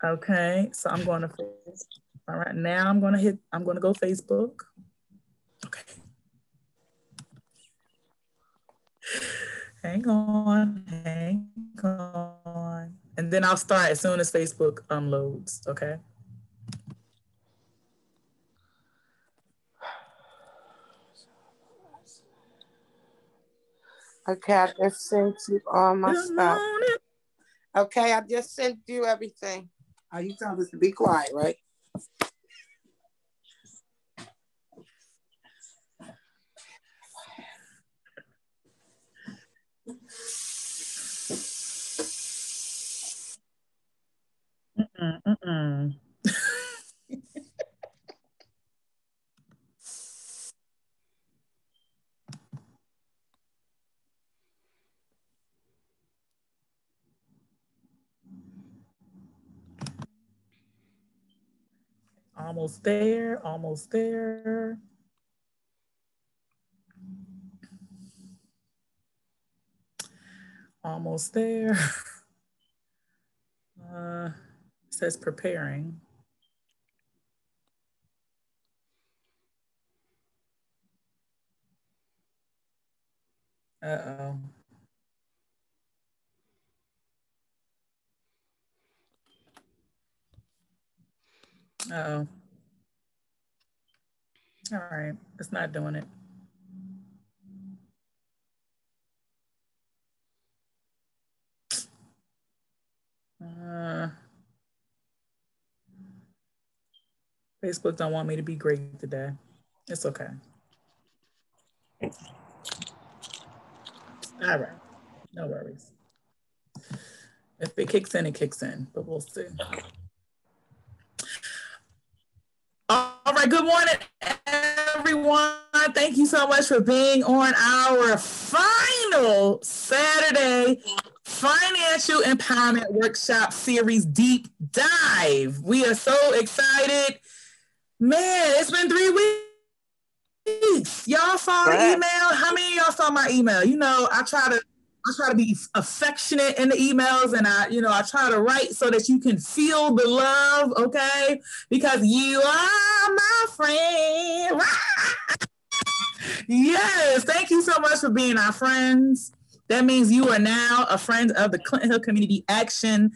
Okay, so I'm going to, all right, now I'm going to go Facebook. Okay. Hang on. And then I'll start as soon as Facebook loads, okay? Okay, I just sent you all my stuff. Okay, I just sent you everything. Oh, you told us to be quiet, right? Almost there, almost there. Almost there. It says preparing. Uh-oh. Uh-oh. All right, it's not doing it. Facebook don't want me to be great today. It's okay. All right, no worries. If it kicks in, it kicks in, but we'll see. All right, good morning, everyone. Thank you so much for being on our final Saturday Financial Empowerment Workshop Series Deep Dive. We are so excited. Man, it's been 3 weeks. Y'all saw the email? How many of y'all saw my email? You know, I try to be affectionate in the emails, and I try to write so that you can feel the love, okay? Because you are my friend. Yes, thank you so much for being our friends. That means you are now a friend of the Clinton Hill Community Action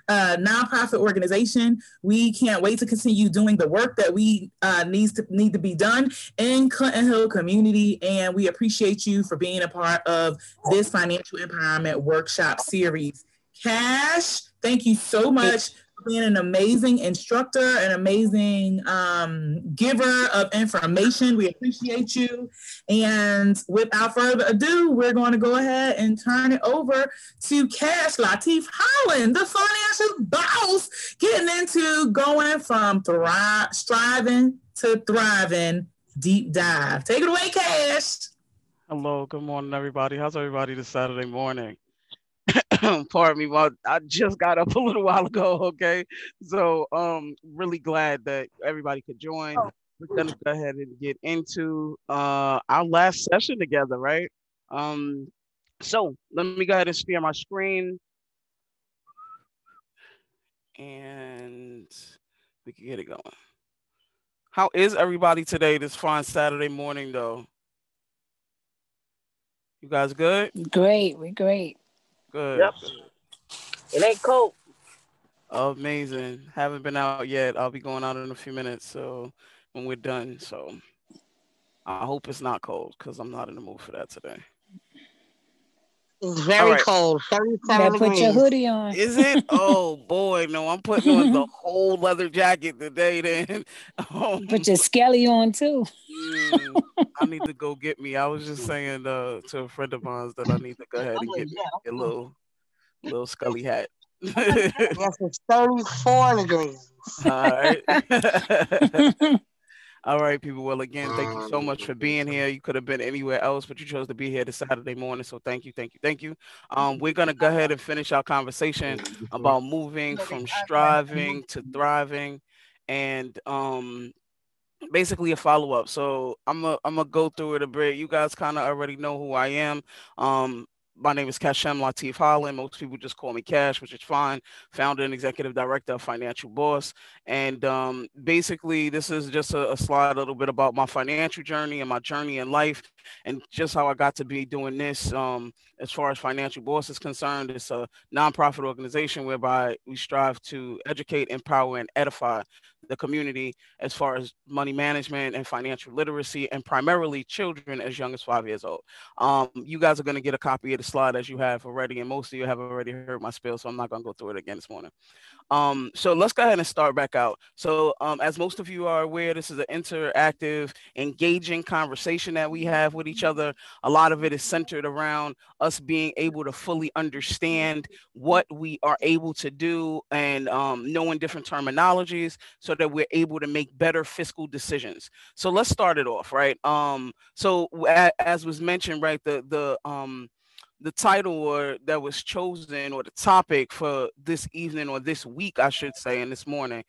nonprofit organization. We can't wait to continue doing the work that we need to be done in Clinton Hill community, and we appreciate you for being a part of this financial empowerment workshop series. Cash, thank you so much for being an amazing instructor, an amazing giver of information. We appreciate you. And without further ado, we're going to go ahead and turn it over to Cash Latif Holland, the financial boss, getting into going from striving to thriving deep dive. Take it away, Cash. Hello, good morning, everybody. How's everybody this Saturday morning? Pardon me, I just got up a little while ago, okay? So really glad that everybody could join. We're gonna go ahead and get into our last session together, right? So let me go ahead and share my screen and we can get it going. How is everybody today this fine Saturday morning though? You guys good? Great, we're great. Good. Yep. It ain't cold. Amazing. Haven't been out yet. I'll be going out in a few minutes. So when we're done. So I hope it's not cold because I'm not in the mood for that today. It's very cold. 37 degrees. Put your hoodie on. Is it? Oh boy, no! I'm putting on the whole leather jacket today. Then put your skelly on too. I need to go get me. I was just saying to a friend of mine that I need to go ahead and get me a little scully hat. Yes, it's 34 degrees. All right. All right, people. Well, again, thank you so much for being here. You could have been anywhere else, but you chose to be here this Saturday morning. So thank you, thank you, thank you. We're going to go ahead and finish our conversation about moving from striving to thriving and basically a follow-up. So I'm gonna go through it a bit. You guys kind of already know who I am. My name is Kashem Latif Holland. Most people just call me Cash, which is fine. Founder and executive director of Financial Boss. And basically, this is just a slide a little bit about my financial journey and my journey in life, and just how I got to be doing this. As far as Financial Boss is concerned, it's a nonprofit organization whereby we strive to educate, empower, and edify the community as far as money management and financial literacy, and primarily children as young as 5 years old. You guys are going to get a copy of the slide as you have already, and most of you have already heard my spiel, so I'm not going to go through it again this morning. So let's go ahead and start back out. So as most of you are aware, this is an interactive, engaging conversation that we have with each other. A lot of it is centered around us being able to fully understand what we are able to do, and knowing different terminologies so that we're able to make better fiscal decisions. So let's start it off, right? So as was mentioned, right, the title that was chosen, or the topic for this evening, or this week, I should say, and this morning,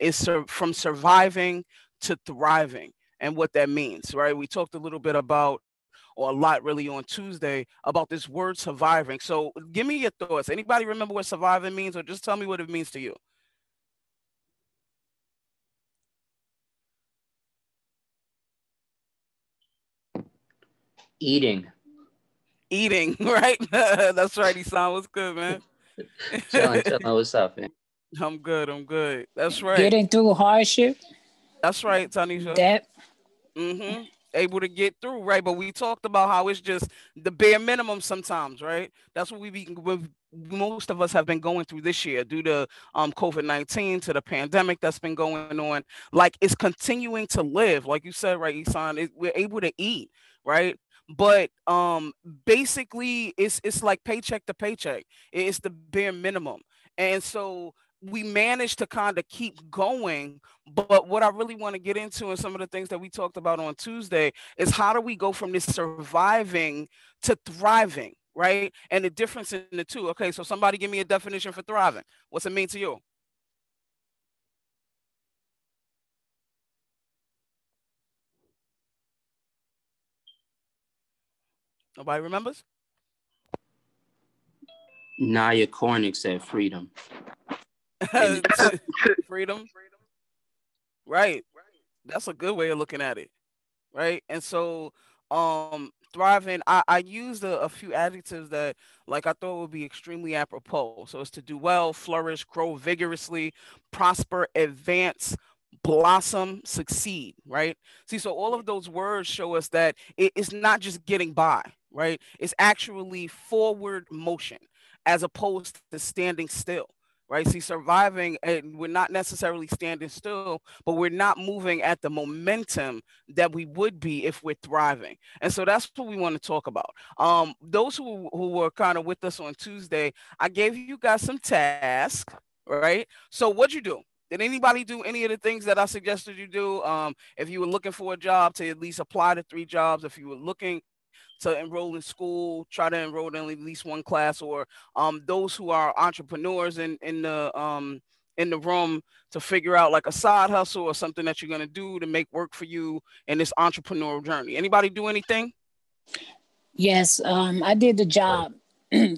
is from surviving to thriving, and what that means, right? We talked a little bit about, or a lot really, on Tuesday about this word surviving. So give me your thoughts. Anybody remember what surviving means, or just tell me what it means to you? Eating, right? That's right. Isan, what's good, man? chilling, what's up, man? I'm good. That's right. Getting through hardship. That's right, Tanisha. Debt. Able to get through, right? But we talked about how it's just the bare minimum sometimes, right? That's what most of us have been going through this year due to COVID-19, to the pandemic that's been going on. Like, it's continuing to live, like you said, right, Isan? We're able to eat, right? But basically, it's like paycheck to paycheck. It's the bare minimum, and so we managed to kind of keep going. But what I really want to get into, and some of the things that we talked about on Tuesday, is how do we go from this surviving to thriving, right? And the difference in the two. Okay, so somebody give me a definition for thriving. What's it mean to you? Nobody remembers? Naya Cornick said freedom. Freedom. Right. That's a good way of looking at it. Right. And so thriving, I used a few adjectives that, like, I thought would be extremely apropos. So it's to do well, flourish, grow vigorously, prosper, advance, blossom, succeed, right? See, so all of those words show us that it's not just getting by, right? It's actually forward motion as opposed to standing still, right? See, surviving, and we're not necessarily standing still, but we're not moving at the momentum that we would be if we're thriving. And so that's what we want to talk about. Those who were kind of with us on Tuesday, I gave you guys some tasks, right? So what'd you do? Did anybody do any of the things that I suggested you do? If you were looking for a job, to at least apply to 3 jobs. If you were looking to enroll in school, try to enroll in at least one class, or those who are entrepreneurs in the room, to figure out like a side hustle or something that you're going to do to make work for you in this entrepreneurial journey. Anybody do anything? Yes, I did the job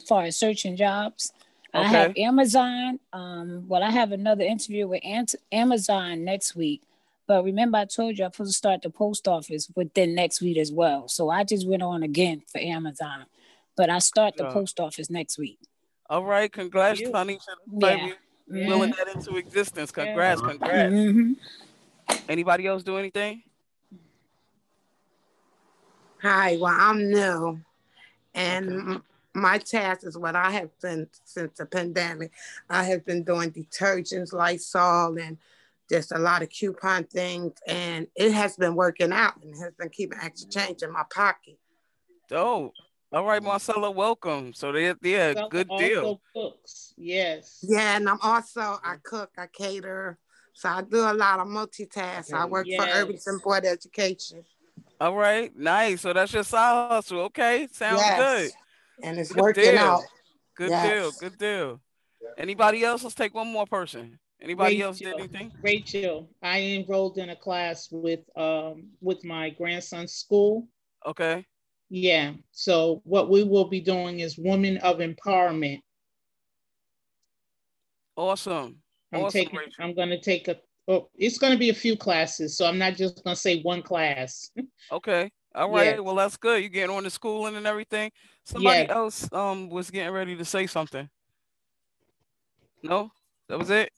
for searching jobs. Okay. I have Amazon. I have another interview with Amazon next week. But remember, I told you I'm supposed to start the post office within next week as well. So I just went on again for Amazon. But I start the post office next week. All right. Congrats, honey. Yeah. Willing that into existence. Congrats. Mm-hmm. Anybody else do anything? Hi. Well, I'm new. And my task is what I have been since the pandemic. I have been doing detergents, Lysol, and just a lot of coupon things, and it has been working out and has been keeping extra change in my pocket. Oh, all right, Marcella, welcome. So yeah, good deal. Cooks, yes. Yeah, and I cook, I cater, so I do a lot of multitask. I work for Irvington Board of Education. All right, nice. So that's your side hustle. Okay, sounds good. And it's working out. Good deal. Anybody else? Let's take one more person. Anybody else did anything? Rachel, I enrolled in a class with my grandson's school. Okay. Yeah. So what we will be doing is Women of Empowerment. Awesome. I'm going to take it's going to be a few classes. So I'm not just going to say one class. Okay. All right. Yes. Well, that's good. You getting on the schooling and everything. Somebody else was getting ready to say something. No, that was it.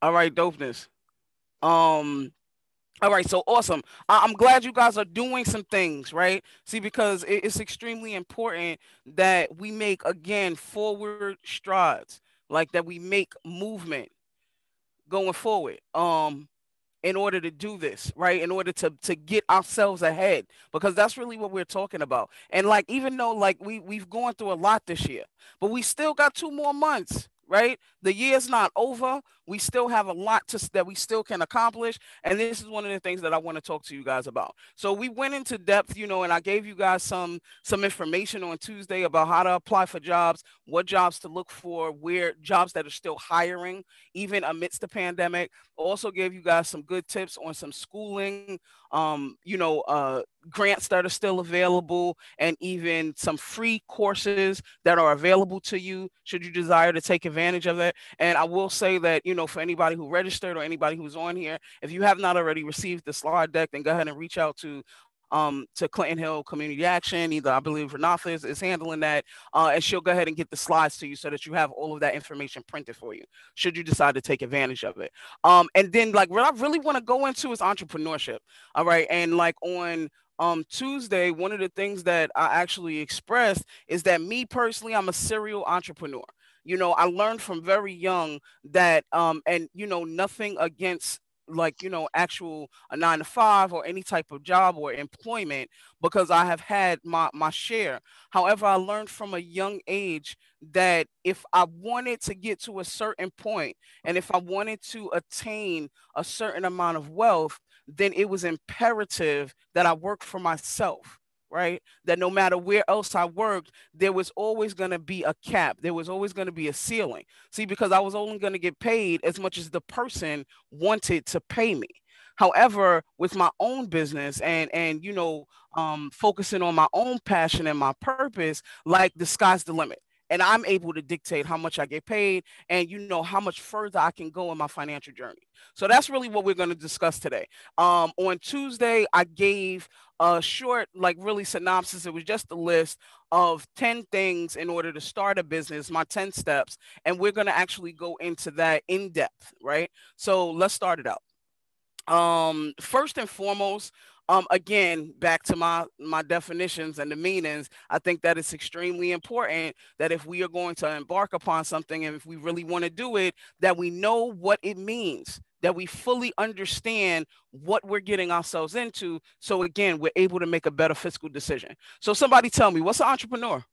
All right, dopeness. All right, so awesome. I'm glad you guys are doing some things, right? See, because it's extremely important that we make, again, forward strides, like that we make movement going forward. In order to do this, right? In order to get ourselves ahead, because that's really what we're talking about. And like, even though like we've gone through a lot this year, but we still got 2 more months, right? The year's not over. We still have a lot that we still can accomplish. And this is one of the things that I want to talk to you guys about. So we went into depth, you know, and I gave you guys some information on Tuesday about how to apply for jobs, what jobs to look for, where jobs that are still hiring, even amidst the pandemic. Also gave you guys some good tips on some schooling, grants that are still available, and even some free courses that are available to you should you desire to take advantage of it. And I will say that, you know, for anybody who registered or anybody who's on here, if you have not already received the slide deck, then go ahead and reach out to Clinton Hill Community Action. Either, I believe Renatha is handling that, and she'll go ahead and get the slides to you so that you have all of that information printed for you, should you decide to take advantage of it. And then like what I really want to go into is entrepreneurship. All right. And like on Tuesday, one of the things that I actually expressed is that me personally, I'm a serial entrepreneur. You know, I learned from very young that, and you know, nothing against like, you know, actual a 9 to 5 or any type of job or employment, because I have had my share. However, I learned from a young age that if I wanted to get to a certain point and if I wanted to attain a certain amount of wealth, then it was imperative that I work for myself. Right? That no matter where else I worked, there was always going to be a cap. There was always going to be a ceiling. See, because I was only going to get paid as much as the person wanted to pay me. However, with my own business and you know, focusing on my own passion and my purpose, like the sky's the limit. And I'm able to dictate how much I get paid and, you know, how much further I can go in my financial journey. So that's really what we're going to discuss today. On Tuesday, I gave a short, like really synopsis. It was just a list of 10 things in order to start a business, my 10 steps. And we're going to actually go into that in depth, right? So let's start it out. First and foremost, again, back to my definitions and the meanings, I think that it's extremely important that if we are going to embark upon something and if we really want to do it, that we know what it means, that we fully understand what we're getting ourselves into. So again, we're able to make a better fiscal decision. So somebody tell me, what's an entrepreneur?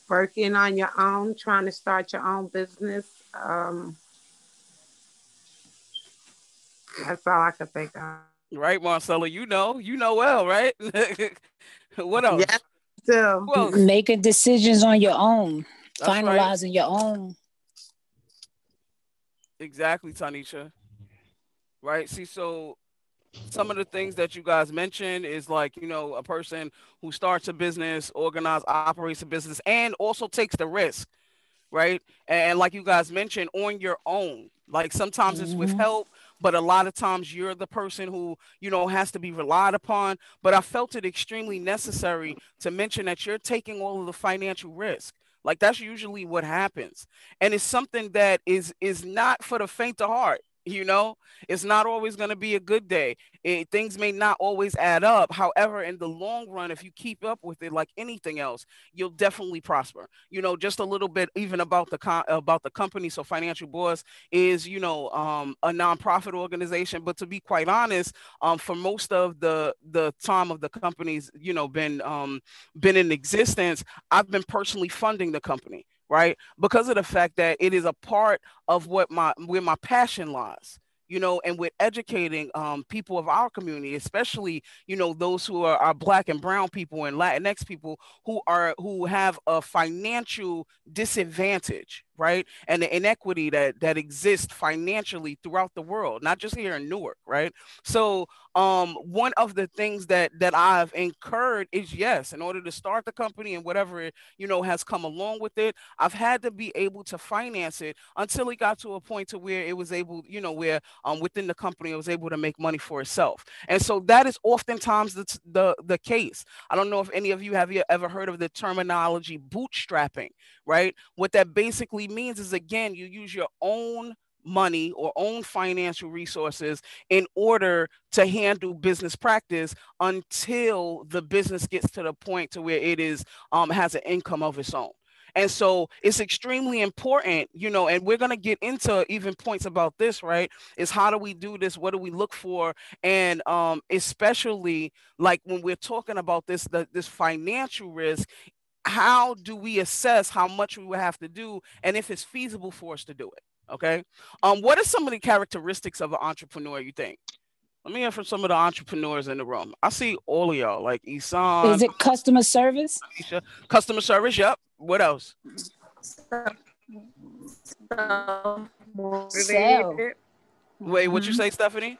Working on your own, trying to start your own business. That's all I could think of. Right, Marcella, you know well, right? What else? Yeah, so making decisions on your own. That's finalizing right. Your own. Exactly, Tanisha. Right. See, so some of the things that you guys mentioned is like, you know, a person who starts a business, operates a business, and also takes the risk. Right. And like you guys mentioned, on your own, like sometimes it's with help, but a lot of times you're the person who, you know, has to be relied upon. But I felt it extremely necessary to mention that you're taking all of the financial risk. Like that's usually what happens. And it's something that is not for the faint of heart. You know, it's not always going to be a good day. Things may not always add up. However, in the long run, if you keep up with it like anything else, you'll definitely prosper. You know, just a little bit even about the company. So Financial Boss is, you know, a nonprofit organization. But to be quite honest, for most of the time of the company's, you know, been in existence, I've been personally funding the company. Right, because of the fact that it is a part of where my passion lies, you know, and with educating people of our community, especially, you know, those who are Black and brown people and Latinx people who have a financial disadvantage, right? And the inequity that exists financially throughout the world, not just here in Newark, right? So one of the things that I've incurred is, yes, in order to start the company and whatever, has come along with it, I've had to be able to finance it until it got to a point to where it was able, where within the company it was able to make money for itself. And so that is oftentimes the case. I don't know if any of you have ever heard of the terminology bootstrapping, right? What that basically means is, again, you use your own money or own financial resources in order to handle business practice until the business gets to the point to where it is has an income of its own. And so it's extremely important, and we're going to get into even points about this, right? Is how do we do this? What do we look for? And especially like when we're talking about this financial risk, how do we assess how much we would have to do and if it's feasible for us to do it? Okay. What are some of the characteristics of an entrepreneur, you think? Let me hear from some of the entrepreneurs in the room. I see all of y'all, like Isan. Is it customer service? Aisha. Customer service, yep. What else? Sell. Wait, what you say, Stephanie?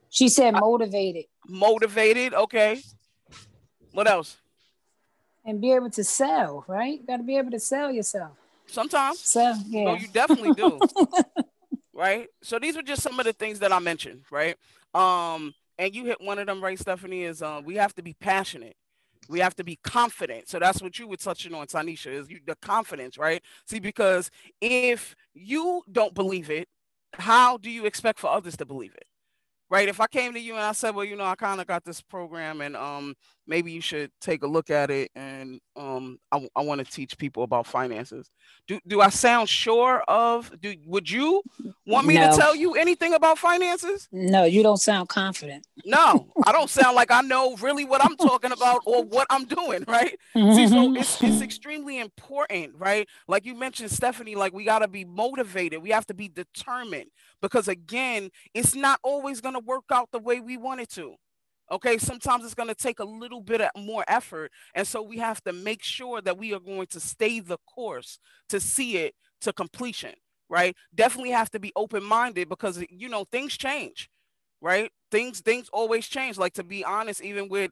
She said motivated. Motivated, okay. What else? And be able to sell, right? You got to be able to sell yourself. Sometimes. So, yeah. No, you definitely do. Right? So these are just some of the things that I mentioned, right? And you hit one of them, right, Stephanie, is we have to be passionate. We have to be confident. So that's what you were touching on, Tanisha, is the confidence, right? See, because if you don't believe it, how do you expect for others to believe it? Right? If I came to you and I said, well, I kind of got this program and maybe you should take a look at it, and I want to teach people about finances. Do I sound sure of, would you want me to tell you anything about finances? No, you don't sound confident. No, I don't sound like I know really what I'm talking about or what I'm doing, right? See, so it's extremely important, right? Like you mentioned, Stephanie, like we got to be motivated. We have to be determined because, again, it's not always going to work out the way we want it to. Okay, sometimes it's going to take a little bit more effort. And so we have to make sure that we are going to stay the course to see it to completion, right? Definitely have to be open-minded because, things change. Right? Things always change. Like, to be honest, even with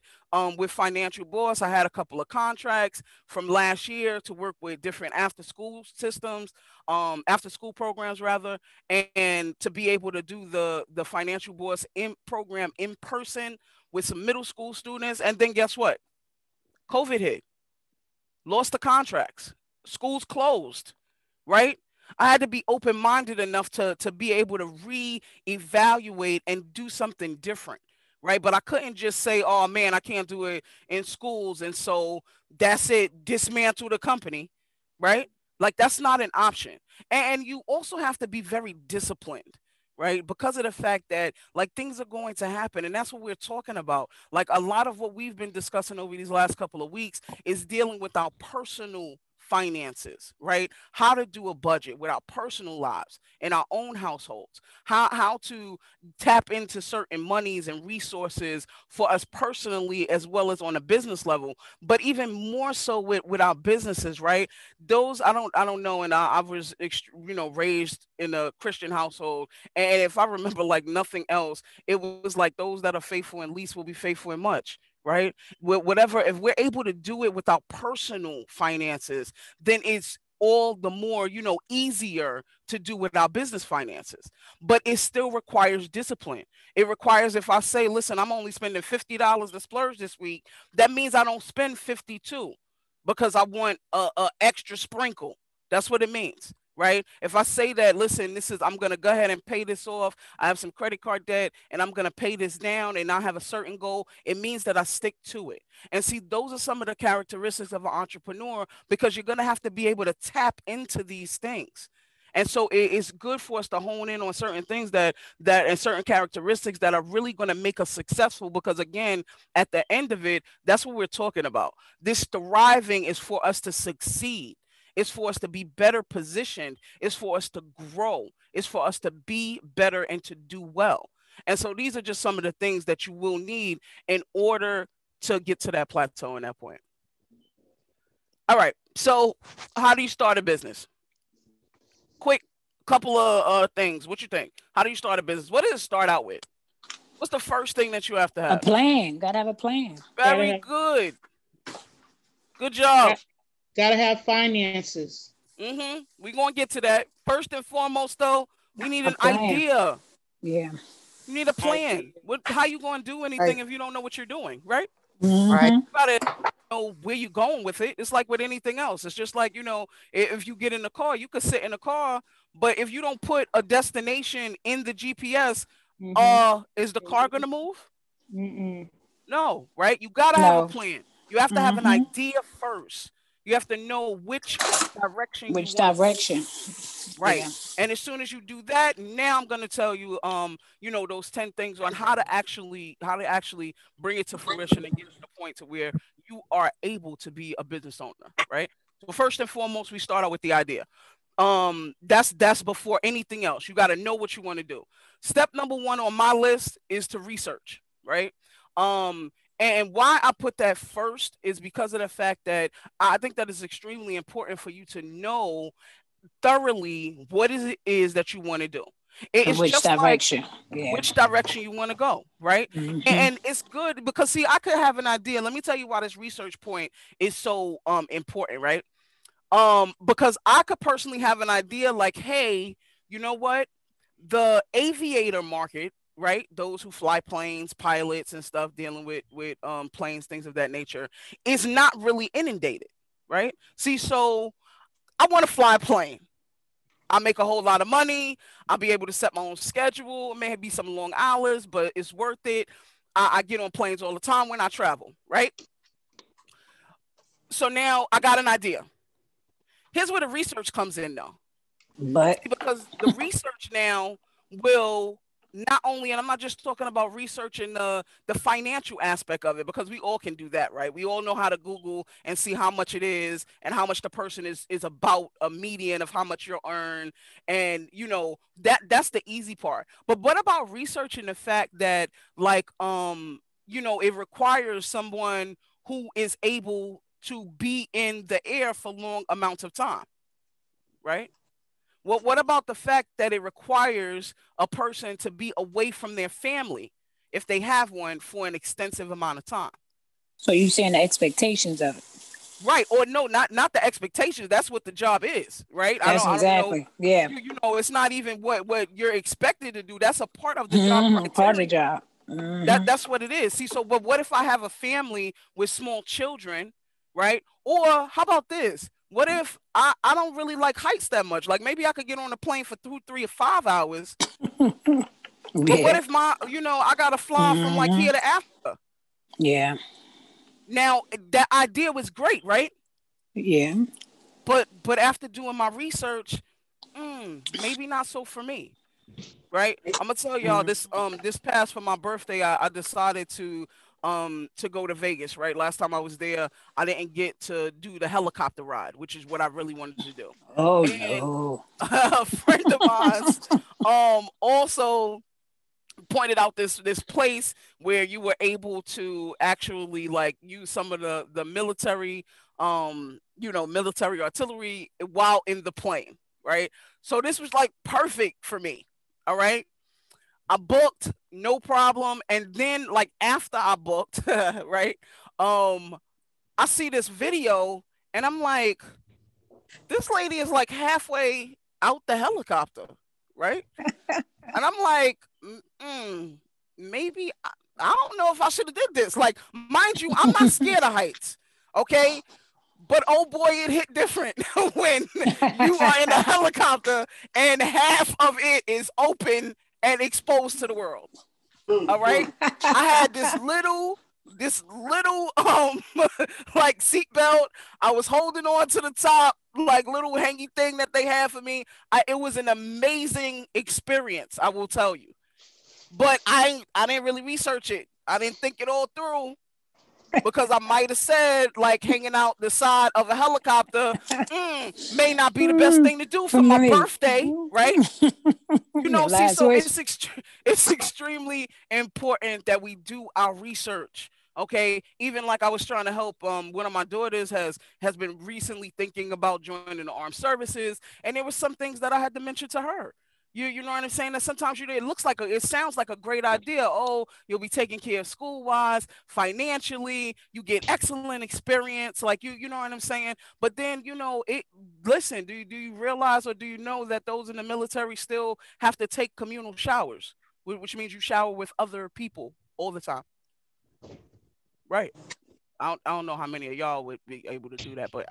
Financial Boss, I had a couple of contracts from last year to work with different after-school systems, after-school programs rather, and to be able to do the Financial Boss program in person with some middle school students. And then guess what? COVID hit. Lost the contracts. Schools closed. Right? I had to be open-minded enough to be able to reevaluate and do something different, right? But I couldn't just say, oh, man, I can't do it in schools, and so that's it, dismantle the company, right? Like, that's not an option. And you also have to be very disciplined, right? Because of the fact that, like, things are going to happen, and that's what we're talking about. Like, a lot of what we've been discussing over these last couple of weeks is dealing with our personal finances, right? How to do a budget with our personal lives in our own households, how to tap into certain monies and resources for us personally as well as on a business level, but even more so with our businesses, right? Those I don't know, and I was raised in a Christian household, and if I remember like nothing else, it was like those that are faithful in least will be faithful in much. Right? Whatever, if we're able to do it with our personal finances, then it's all the more, easier to do with our business finances. But it still requires discipline. It requires, if I say, listen, I'm only spending $50 to splurge this week, that means I don't spend 52 because I want a extra sprinkle. That's what it means. Right? If I say that, listen, I'm going to go ahead and pay this off. I have some credit card debt and I'm going to pay this down and I have a certain goal. It means that I stick to it. And see, those are some of the characteristics of an entrepreneur because you're going to have to be able to tap into these things. And so it's good for us to hone in on certain things that and certain characteristics that are really going to make us successful. Because again, at the end of it, that's what we're talking about. This thriving is for us to succeed. It's for us to be better positioned. It's for us to grow. It's for us to be better and to do well. And so these are just some of the things that you will need in order to get to that plateau and that point. All right. So how do you start a business? Quick couple of things. What you think? How do you start a business? What does it start out with? What's the first thing that you have to have? A plan. Gotta have a plan. Very good. Good job. Gotta have finances. We're gonna get to that. First and foremost, though, we need an idea. Yeah. You need a plan. How you gonna do anything if you don't know what you're doing, right? Right. You gotta know where you're going with it. It's like with anything else. It's just like, if you get in the car, you could sit in the car, but if you don't put a destination in the GPS, is the car gonna move? No, right? You gotta have a plan. You have to have an idea first. You have to know which direction. Right. Yeah. And as soon as you do that, now I'm going to tell you, those 10 things on how to actually bring it to fruition and get to the point to where you are able to be a business owner. Right. So first and foremost, we start out with the idea. That's before anything else. You got to know what you want to do. Step number 1 on my list is to research. Right. And why I put that first is because of the fact that I think that it's extremely important for you to know thoroughly what it is that you want to do. It's which just direction? Like which direction you want to go, right? And it's good because, see, I could have an idea. Let me tell you why this research point is so important, right? Because I could personally have an idea like, hey, you know what? The aviator market, right? Those who fly planes, pilots and stuff, dealing with planes, things of that nature, is not really inundated, right? See, so I want to fly a plane. I make a whole lot of money. I'll be able to set my own schedule. It may be some long hours, but it's worth it. I get on planes all the time when I travel, right? So now I got an idea. Here's where the research comes in, though. Because the research now will not only, and I'm not just talking about researching the financial aspect of it, because we all can do that, right? We all know how to Google and see how much it is and how much the person is about a median of how much you'll earn. And, that's the easy part. But what about researching the fact that, like, it requires someone who is able to be in the air for long amounts of time, right? Well, what about the fact that it requires a person to be away from their family, if they have one, for an extensive amount of time? So you're saying the expectations of it. Right. Or no, not the expectations. That's what the job is, right? That's exactly. Yeah. It's not even what you're expected to do. That's a part of the job. Part of the job. That's what it is. See, so but what if I have a family with small children, right? Or how about this? What if I don't really like heights that much? Like maybe I could get on a plane for 2, 3, or 5 hours. But what if I got to fly from like here to Africa? Yeah. Now that idea was great, right? Yeah. But after doing my research, maybe not so for me, right? I'm gonna tell y'all this past for my birthday, I decided to go to Vegas, right? Last time I was there, I didn't get to do the helicopter ride, which is what I really wanted to do. Oh, no. A friend of mine also pointed out this place where you were able to actually like use some of the military, military artillery while in the plane, right? So this was like perfect for me, all right? I booked, no problem. And then like after I booked, right, I see this video and I'm like, this lady is like halfway out the helicopter, right? And I'm like, maybe, I don't know if I should have did this. Like, mind you, I'm not scared of heights, okay? But oh boy, it hit different when you are in a helicopter and half of it is open and exposed to the world. All right. I had this little like seatbelt. I was holding on to the top, like little hangy thing that they had for me. It was an amazing experience, I will tell you. But I didn't really research it. I didn't think it all through. Because I might have said, like, hanging out the side of a helicopter may not be the best thing to do for my birthday, right? So it's extremely important that we do our research Okay, even like I was trying to help one of my daughters has been recently thinking about joining the armed services, and there were some things that I had to mention to her. You know what I'm saying? That sometimes it looks like it sounds like a great idea. Oh, you'll be taken care of school wise, financially, you get excellent experience, like you know what I'm saying? But then it. Listen, do you realize or do you know that those in the military still have to take communal showers, which means you shower with other people all the time, right? I don't know how many of y'all would be able to do that, but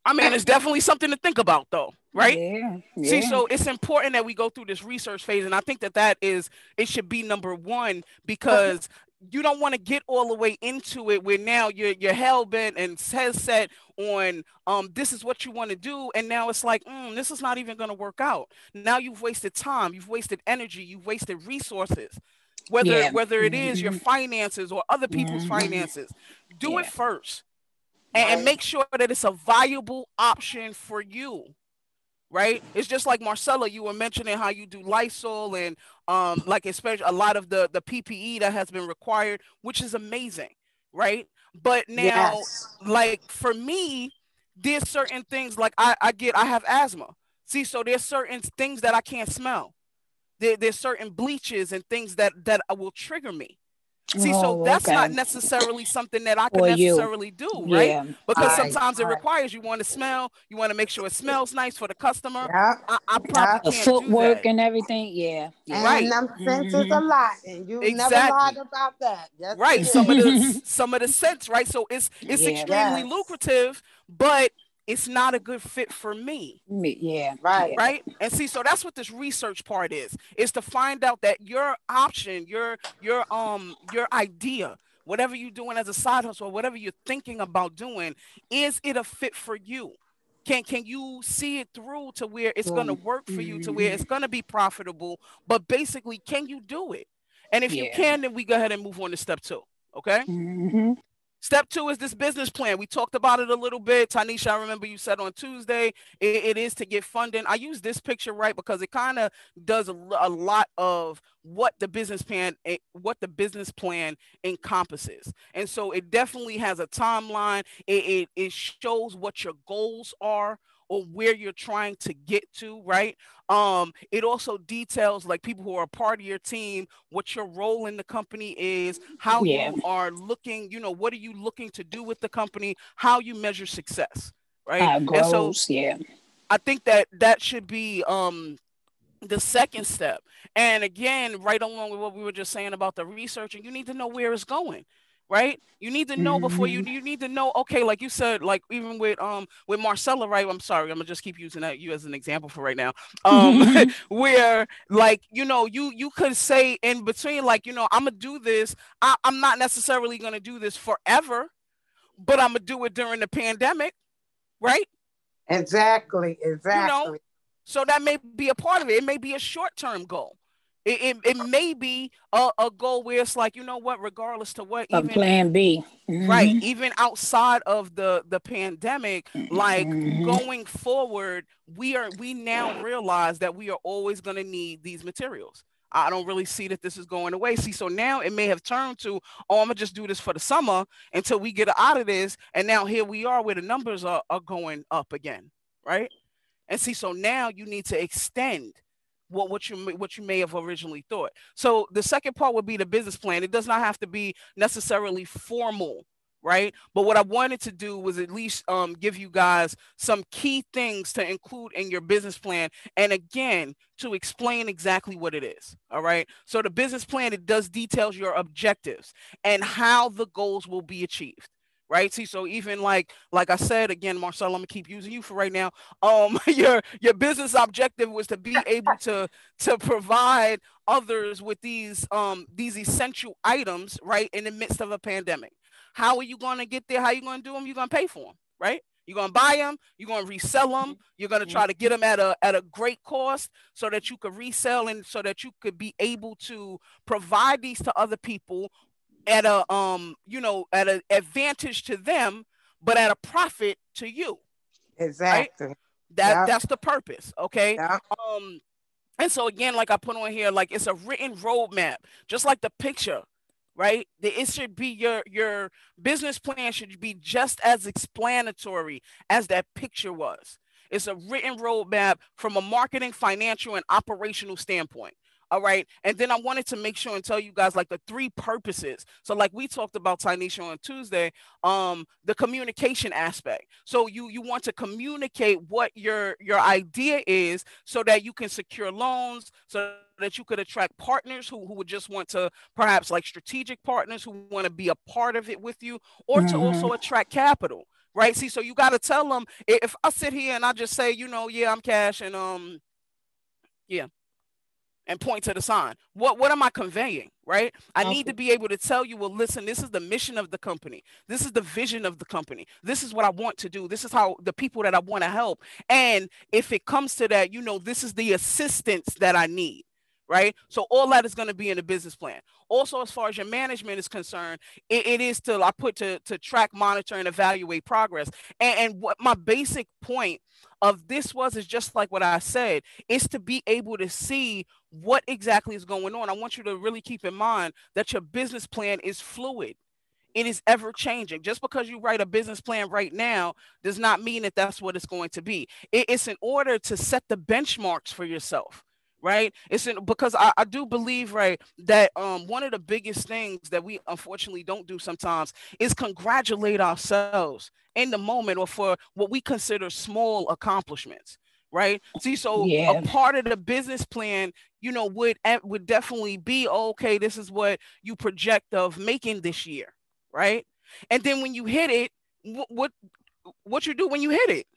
I mean, it's definitely something to think about, though, right? Yeah. See, so it's important that we go through this research phase, and I think it should be number one, because you don't want to get all the way into it where now you're hell bent and set on this is what you want to do, and now it's like this is not even going to work out. Now you've wasted time, you've wasted energy, you've wasted resources. Whether it is your finances or other people's finances, do it first. And make sure that it's a viable option for you, right? It's just like Marcella, you were mentioning how you do Lysol and like especially a lot of the PPE that has been required, which is amazing, right? But now, like for me, there's certain things like I have asthma. See, so there's certain things that I can't smell. There's certain bleaches and things that will trigger me. See, so that's not necessarily something that I can necessarily do, right? Yeah. Because sometimes it requires you want to smell, you want to make sure it smells nice for the customer. I probably the can't footwork do that. and everything. Yeah. And them scents is a lot, and you never lied about that. That's right. Some of the scents, right? So it's extremely lucrative, but it's not a good fit for me. Yeah. Right. And see, so that's what this research part is to find out that your option, your idea, whatever you're doing as a side hustle, or whatever you're thinking about doing, is it a fit for you? Can you see it through to where it's going to work for you, to where it's going to be profitable, but basically, can you do it? And if you can, then we go ahead and move on to step 2. Okay. Step 2 is this business plan. We talked about it a little bit. Tanisha, I remember you said on Tuesday, it is to get funding. I use this picture, right, because it kind of does a lot of what the business plan encompasses. And so it definitely has a timeline. It shows what your goals are, or where you're trying to get to, right? It also details like people who are a part of your team, what your role in the company is, how you are looking, what are you looking to do with the company, how you measure success, right? Goals, and so I think that should be the second step. And again, right along with what we were just saying about the research, and you need to know where it's going. Right, you need to know before you need to know. Okay, like you said, like even with Marcella, right? I'm sorry, I'm gonna just keep using you as an example for right now. Where like you could say in between, like I'm gonna do this. I'm not necessarily gonna do this forever, but I'm gonna do it during the pandemic, right? Exactly. So that may be a part of it. It may be a short-term goal. It may be a goal where it's like, what, regardless to what, even plan B, right? Even outside of the pandemic, like going forward, we now realize that we are always going to need these materials. I don't really see that this is going away. See, so now it may have turned to, I'm gonna just do this for the summer until we get out of this, and now here we are where the numbers are going up again, right? And see, so now you need to extend what you may have originally thought. So the second part would be the business plan. It does not have to be necessarily formal, right? But what I wanted to do was at least give you guys some key things to include in your business plan, and again, to explain exactly what it is. All right. So the business plan, it does details your objectives and how the goals will be achieved. Right. See, so even like I said, again, Marcel, I'm gonna keep using you for right now. Your business objective was to be able to provide others with these essential items, right, in the midst of a pandemic. How are you gonna get there? How are you gonna do them? You're gonna pay for them, right? You're gonna buy them. You're gonna resell them. You're gonna try to get them at a great cost so that you could resell and so that you could be able to provide these to other people at a at an advantage to them, but at a profit to you. Exactly. Right? That's the purpose. Okay. And so again, like I put on here, like it's a written roadmap, just like the picture. right? It should be your business plan should be just as explanatory as that picture was. It's a written roadmap from a marketing, financial, and operational standpoint. All right. And then I wanted to make sure and tell you guys like the 3 purposes. So like we talked about Tynesha on Tuesday, the communication aspect. So you want to communicate what your idea is so that you can secure loans, so that you could attract partners who would just want to, perhaps like strategic partners who want to be a part of it with you, or to also attract capital. Right. See, so you got to tell them, if I sit here and I just say, yeah, I'm cash and yeah, and point to the sign. What am I conveying, right? I need to be able to tell you, well, listen, this is the mission of the company. This is the vision of the company. This is what I want to do. This is how the people that I want to help. And if it comes to that, this is the assistance that I need. Right. So all that is going to be in the business plan. Also, as far as your management is concerned, it is to track, monitor, and evaluate progress. And what my basic point of this is just like what I said, is to be able to see what exactly is going on. I want you to really keep in mind that your business plan is fluid. It is ever changing. Just because you write a business plan right now does not mean that that's what it's going to be. It's in order to set the benchmarks for yourself. Right. Because I do believe, right, that one of the biggest things that we unfortunately don't do sometimes is congratulate ourselves in the moment or for what we consider small accomplishments. Right. See, so a part of the business plan, would definitely be, okay, this is what you project of making this year. Right. And then when you hit it, what you do when you hit it?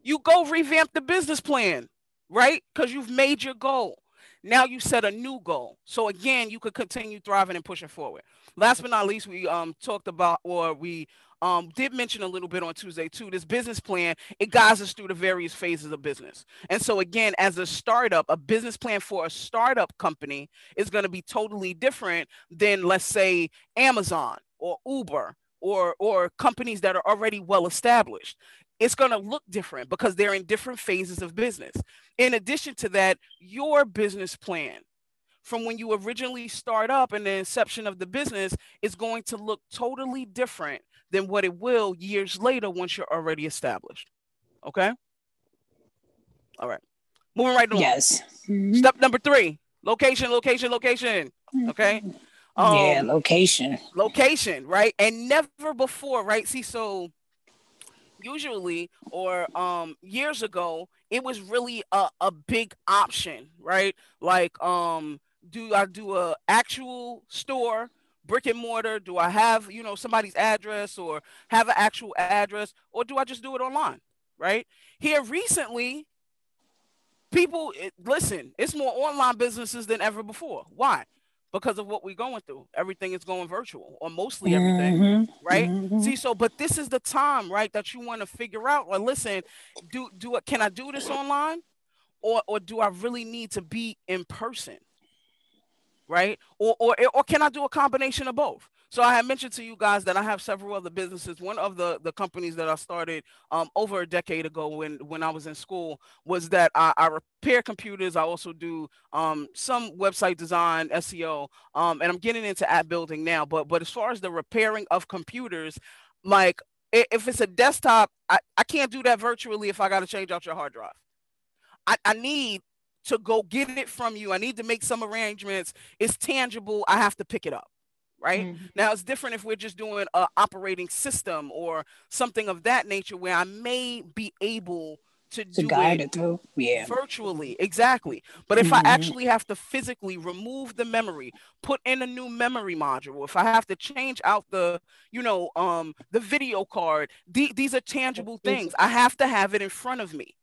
You go revamp the business plan. Right? Because you've made your goal. Now you set a new goal. So again, you could continue thriving and pushing forward. Last but not least, we talked about, or we did mention a little bit on Tuesday too, this business plan, it guides us through the various phases of business. And so again, as a startup, a business plan for a startup company is going to be totally different than, let's say, Amazon or Uber or companies that are already well established. It's going to look different because they're in different phases of business. In addition to that, your business plan from when you originally start up and the inception of the business is going to look totally different than what it will years later once you're already established. Okay? All right. Moving right along. Yes. Step number 3, location. Okay? Location, right? And never before, right? See, so usually, or years ago, it was really a big option, right? Like, do I do a actual store, brick and mortar? Do I have, somebody's address or have an actual address, or do I just do it online, right? Here recently, people, listen, it's more online businesses than ever before. Why? Because of what we're going through. Everything is going virtual, or mostly everything, right? See, so, but this is the time, right, that you want to figure out, well, listen, can I do this online, or do I really need to be in person, right? Or can I do a combination of both? So I had mentioned to you guys that I have several other businesses. One of the companies that I started over a decade ago when I was in school was that I repair computers. I also do some website design, SEO, and I'm getting into app building now. But as far as the repairing of computers, like if it's a desktop, I can't do that virtually if I got to change out your hard drive. I need to go get it from you. I need to make some arrangements. It's tangible. I have to pick it up. Right. Now, it's different if we're just doing an operating system or something of that nature where I may be able to do guide it through. Yeah. Virtually. Exactly. But if I actually have to physically remove the memory, put in a new memory module, if I have to change out the video card, these are tangible things. I have to have it in front of me.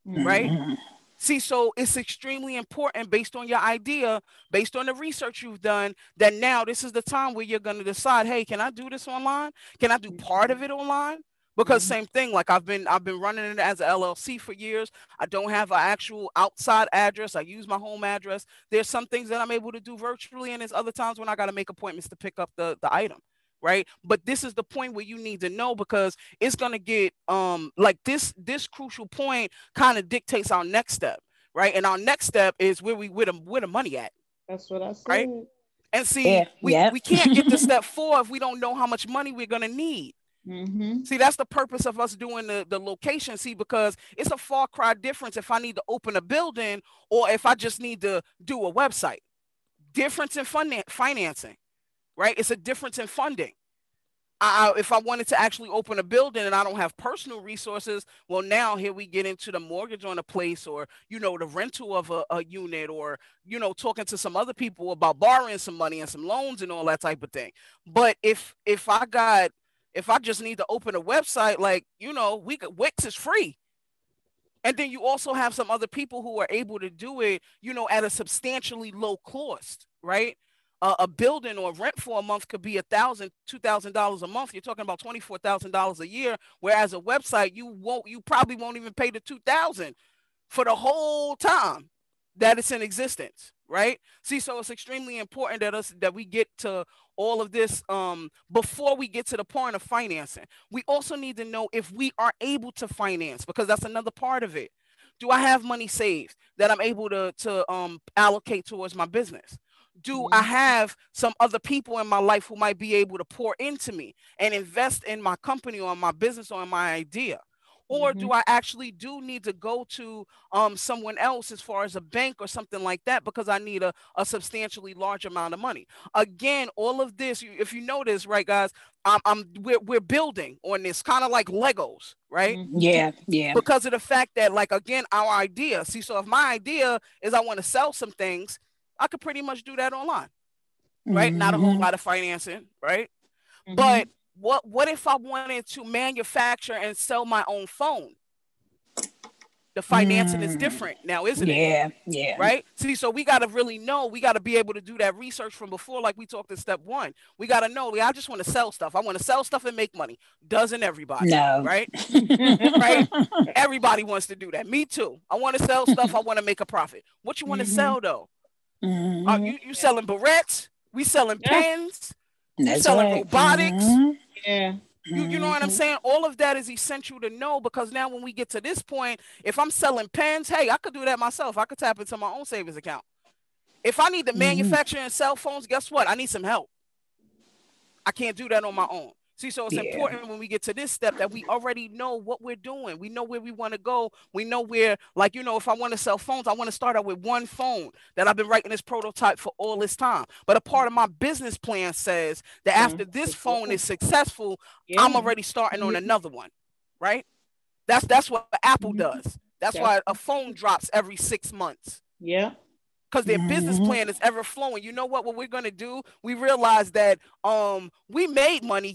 Right. See, so it's extremely important based on your idea, based on the research you've done, that now this is the time where you're going to decide, hey, can I do this online? Can I do part of it online? Because same thing, like I've been running it as an LLC for years. I don't have an actual outside address. I use my home address. There's some things that I'm able to do virtually, and there's other times when I got to make appointments to pick up the item. Right. But this is the point where you need to know, because it's going to get like this crucial point kind of dictates our next step. Right. And our next step is where the money at. That's what I said. Right. And see, we can't get to step 4 if we don't know how much money we're going to need. See, that's the purpose of us doing the location. See, because it's a far cry difference if I need to open a building or if I just need to do a website. Difference in financing, right? It's a difference in funding. If I wanted to actually open a building and I don't have personal resources, well, now here we get into the mortgage on a place, or, you know, the rental of a unit, or, you know, talking to some other people about borrowing some money and some loans and all that type of thing. But if I just need to open a website, like, you know, Wix is free. And then you also have some other people who are able to do it, you know, at a substantially low cost, right? A building or rent for a month could be $1,000, $2,000 a month. You're talking about $24,000 a year. Whereas a website, you probably won't even pay the $2,000 for the whole time that it's in existence, right? See, so it's extremely important that we get to all of this before we get to the point of financing. We also need to know if we are able to finance, because that's another part of it. Do I have money saved that I'm able to allocate towards my business? Do I have some other people in my life who might be able to pour into me and invest in my company or my business or in my idea? Or do I actually need to go to someone else as far as a bank or something like that because I need a substantially large amount of money? Again, all of this, if you notice, right, guys, we're building on this kind of like Legos, right? Yeah. Because of the fact that, like, again, our idea. See, so if my idea is I want to sell some things, I could pretty much do that online, right? Not a whole lot of financing, right? But what if I wanted to manufacture and sell my own phone? The financing is different now, isn't it? Yeah. Right? See, so we got to really know, we got to be able to do that research from before, like we talked in step 1. We got to know, I just want to sell stuff. I want to sell stuff and make money. Doesn't everybody? No. Right? Right? Everybody wants to do that. Me too. I want to sell stuff. I want to make a profit. What you want to sell, though? You selling barrettes? We selling pens? You selling robotics? Yeah. You know what I'm saying? All of that is essential to know, because now when we get to this point, if I'm selling pens, hey, I could do that myself. I could tap into my own savings account. If I need to manufacture and sell phones, guess what? I need some help. I can't do that on my own. See, so it's important when we get to this step that we already know what we're doing. We know where we want to go. We know where, like, you know, if I want to sell phones, I want to start out with one phone that I've been writing this prototype for all this time. But a part of my business plan says that after this phone is successful, I'm already starting on another one, right? That's what Apple does. That's why a phone drops every 6 months. Yeah. Because their business plan is ever flowing. You know what we're going to do? We realize that we made money,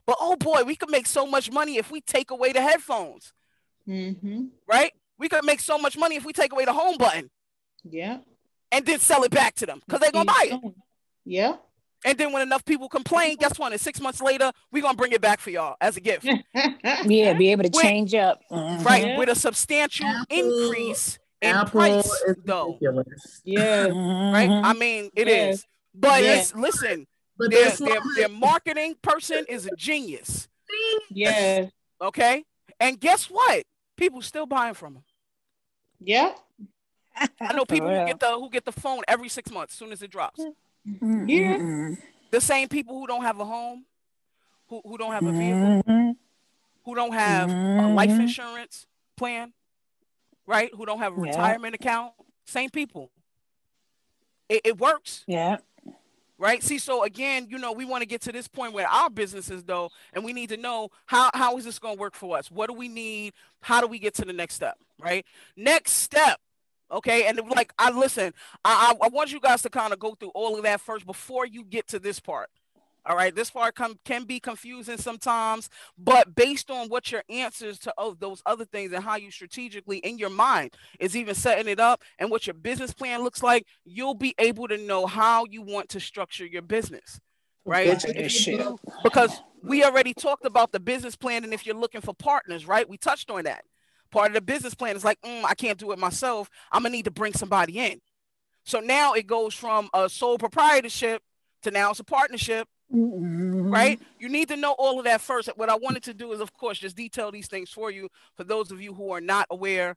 but oh boy, we could make so much money if we take away the headphones. Right? We could make so much money if we take away the home button. Yeah. And then sell it back to them, because they're going to buy it. Yeah. And then when enough people complain, guess what? And 6 months later, we're going to bring it back for y'all as a gift. Yeah, be able to change up. Right, with a substantial increase in price, though. Yeah. Right? I mean, it is. But listen, their marketing person is a genius. Yeah. Okay? And guess what? People still buying from them. Yeah. I know people who get the phone every 6 months as soon as it drops. Yeah. The same people who don't have a home, who don't have a vehicle, who don't have a life insurance plan, right? Who don't have a retirement account. Same people. It works. Yeah. Right. See, so again, you know, we want to get to this point where our businesses, though, and we need to know how is this going to work for us? What do we need? How do we get to the next step? Right. Next step. Okay. And like, I want you guys to kind of go through all of that first before you get to this part. All right. This part can be confusing sometimes, but based on what your answers to those other things and how you strategically in your mind is even setting it up and what your business plan looks like, you'll be able to know how you want to structure your business. Right. Because we already talked about the business plan. And if you're looking for partners, right, we touched on that. Part of the business plan is like, I can't do it myself. I'm going to need to bring somebody in. So now it goes from a sole proprietorship to now it's a partnership. Right? You need to know all of that first. What I wanted to do is, of course, just detail these things for you. For those of you who are not aware,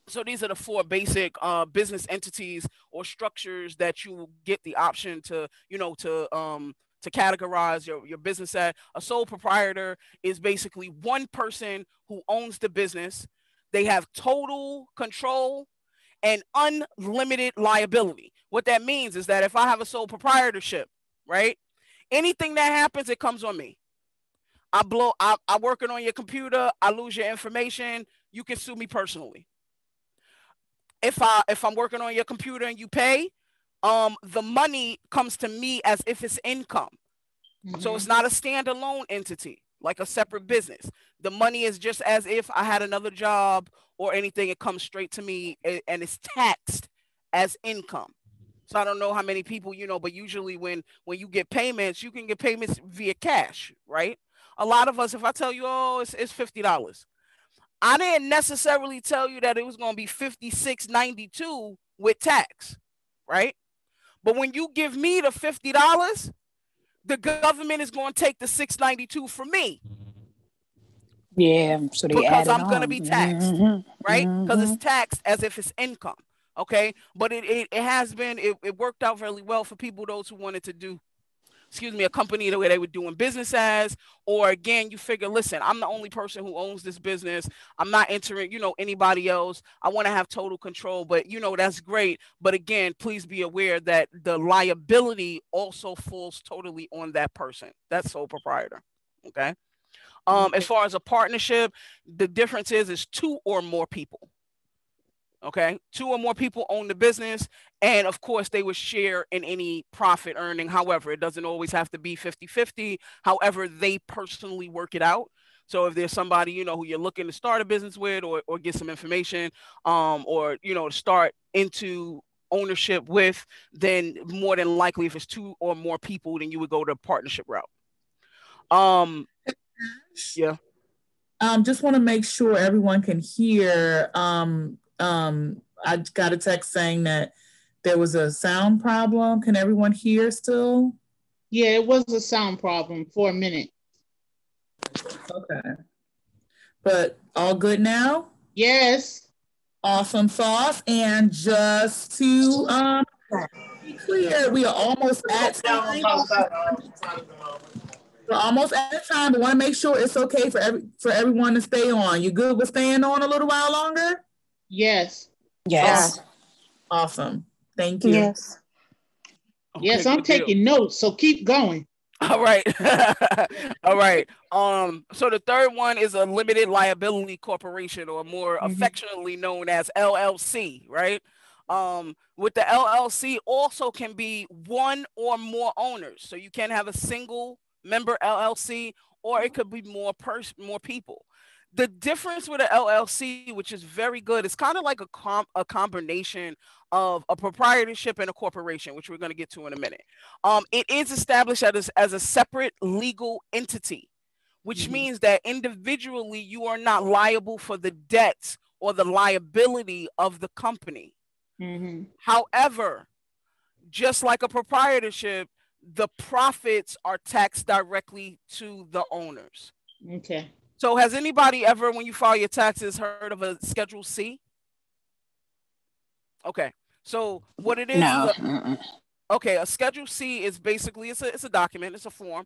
So these are the four basic business entities or structures that you get the option to, to categorize your business at. A sole proprietor is basically one person who owns the business. They have total control and unlimited liability. What that means is that if I have a sole proprietorship, right, anything that happens, it comes on me. I working on your computer, I lose your information, you can sue me personally. If I'm working on your computer and you pay, the money comes to me as if it's income. Mm-hmm. So it's not a standalone entity, like a separate business. The money is just as if I had another job or anything. It comes straight to me and it's taxed as income. So I don't know how many people, but usually when you get payments, you can get payments via cash, right? A lot of us, if I tell you, oh, it's $50, I didn't necessarily tell you that it was going to be $56.92 with tax, right? But when you give me the $50, the government is going to take the $6.92 from me. Yeah, so they because I'm going to be taxed, right? Because Mm-hmm. it's taxed as if it's income, okay? But it has been, it worked out really well for people, those who wanted to do, a company the way they were doing business as, or again, you figure, listen, I'm the only person who owns this business. I'm not entering, anybody else. I want to have total control, but that's great. But again, please be aware that the liability also falls totally on that person. That's sole proprietor. Okay. As far as a partnership, the difference is two or more people. Okay, two or more people own the business, and of course they would share in any profit earning. However, it doesn't always have to be 50-50. However, they personally work it out. So if there's somebody, who you're looking to start a business with or get some information, or, to start into ownership with, then more than likely, if it's two or more people, then you would go the partnership route. Yeah. Just want to make sure everyone can hear. I got a text saying that there was a sound problem. Can everyone hear still? Yeah, it was a sound problem for a minute. Okay. But all good now? Yes. Awesome sauce. And just to be clear, we are almost at time. We're almost at time, but want to make sure it's okay for everyone to stay on. You good with staying on a little while longer? Yes. Yes. Awesome. Thank you. Yes. Okay, yes, I'm taking notes, so keep going. All right. All right. So the third one is a limited liability corporation, or more affectionately known as LLC, right? With the LLC also can be one or more owners. So you can have a single member LLC, or it could be more people. The difference with an LLC, which is very good, it's kind of like a combination of a proprietorship and a corporation, which we're going to get to in a minute. It is established as a separate legal entity, which means that individually you are not liable for the debts or the liability of the company. However, just like a proprietorship, the profits are taxed directly to the owners. Okay. So has anybody ever, when you file your taxes, heard of a Schedule C? Okay. So what it is, okay, a Schedule C is basically, it's a document, it's a form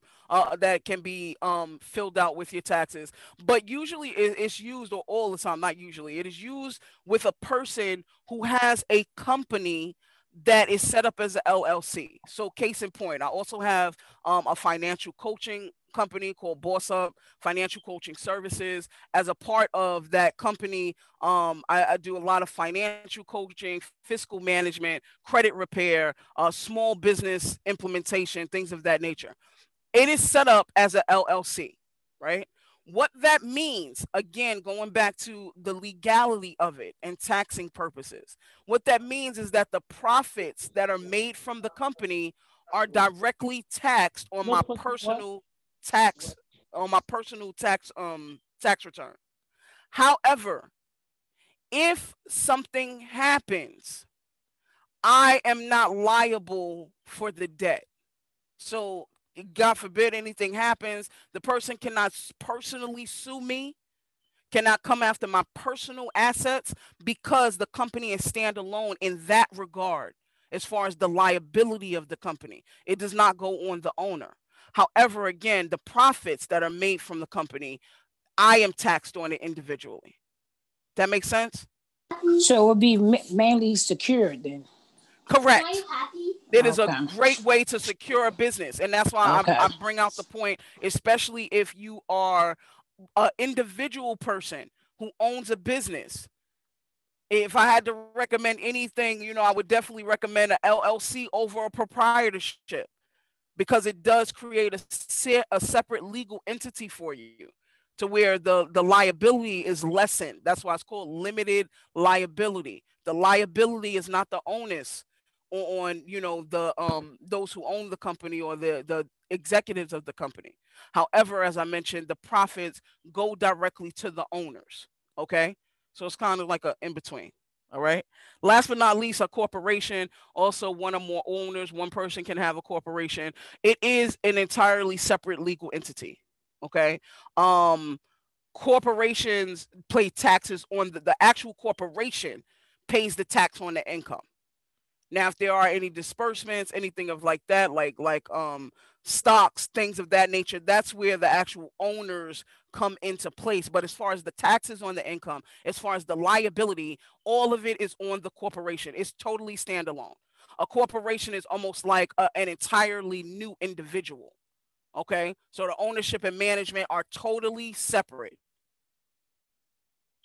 that can be filled out with your taxes. But usually it's used, or all the time, not usually, it is used with a person who has a company that is set up as an LLC. So case in point, I also have a financial coaching company called Boss Up Financial Coaching Services. As a part of that company, I do a lot of financial coaching, fiscal management, credit repair, small business implementation, things of that nature. It is set up as an LLC, right? What that means, again, going back to the legality of it and taxing purposes, what that means is that the profits that are made from the company are directly taxed on my personal tax return. However, if something happens, I am not liable for the debt. So God forbid anything happens, the person cannot personally sue me cannot come after my personal assets because the company is standalone in that regard. As far as the liability of the company, it does not go on the owner. However, again, the profits that are made from the company, I am taxed on it individually. That makes sense? So it would be mainly secured then. Correct. It is a great way to secure a business. And that's why I bring out the point, especially if you are an individual person who owns a business. If I had to recommend anything, you know, I would definitely recommend an LLC over a proprietorship, because it does create a separate legal entity for you, to where the liability is lessened. That's why it's called limited liability. The liability is not the onus on, you know, the those who own the company or the executives of the company. However, as I mentioned, the profits go directly to the owners. Okay, so it's kind of like an in between. All right. Last but not least, a corporation, also one or more owners. One person can have a corporation. It is an entirely separate legal entity. Okay. Corporations pay taxes on the actual corporation pays the tax on the income. Now, if there are any disbursements, anything of like that, like stocks, things of that nature, that's where the actual owners come into place. But as far as the taxes on the income, as far as the liability, all of it is on the corporation. It's totally standalone. A corporation is almost like an entirely new individual. Okay, so the ownership and management are totally separate.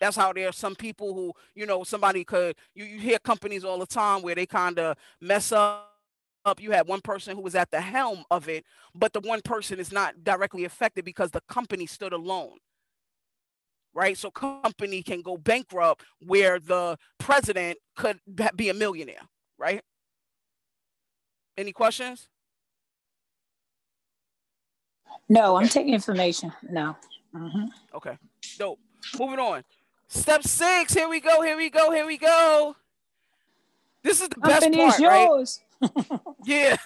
That's how there are some people who, you know, somebody could, you hear companies all the time where they kind of mess up. You had one person who was at the helm of it, but the one person is not directly affected because the company stood alone. Right? So company can go bankrupt where the president could be a millionaire, right? Any questions? No, okay. I'm taking information. No. Mm-hmm. Okay. Dope. Moving on. Step 6. Here we go. Here we go. Here we go. This is the best part, yours. Right? Yeah.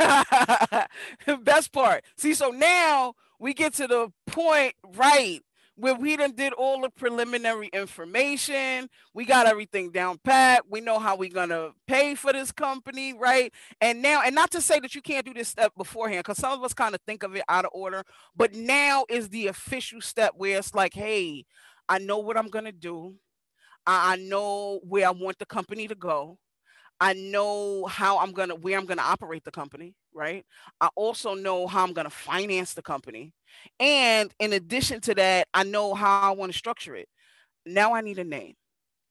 Best part. See, so now we get to the point, right, where we done did all the preliminary information. We got everything down pat. We know how we're going to pay for this company, right? And now, and not to say that you can't do this step beforehand, because some of us kind of think of it out of order, but now is the official step where it's like, hey, I know what I'm going to do. I know where I want the company to go. I know how where I'm going to operate the company, right? I also know how I'm going to finance the company. And in addition to that, I know how I want to structure it. Now I need a name.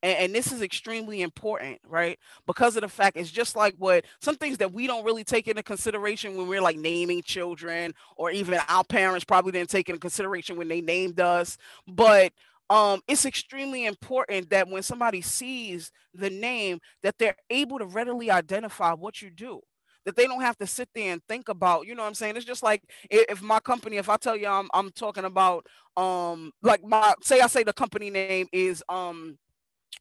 And this is extremely important, right? Because of the fact, it's just like what some things that we don't really take into consideration when we're like naming children, or even our parents probably didn't take into consideration when they named us. But it's extremely important that when somebody sees the name, that they're able to readily identify what you do, that they don't have to sit there and think about, you know what I'm saying? It's just like if my company, if I tell you I'm talking about, like I say the company name is,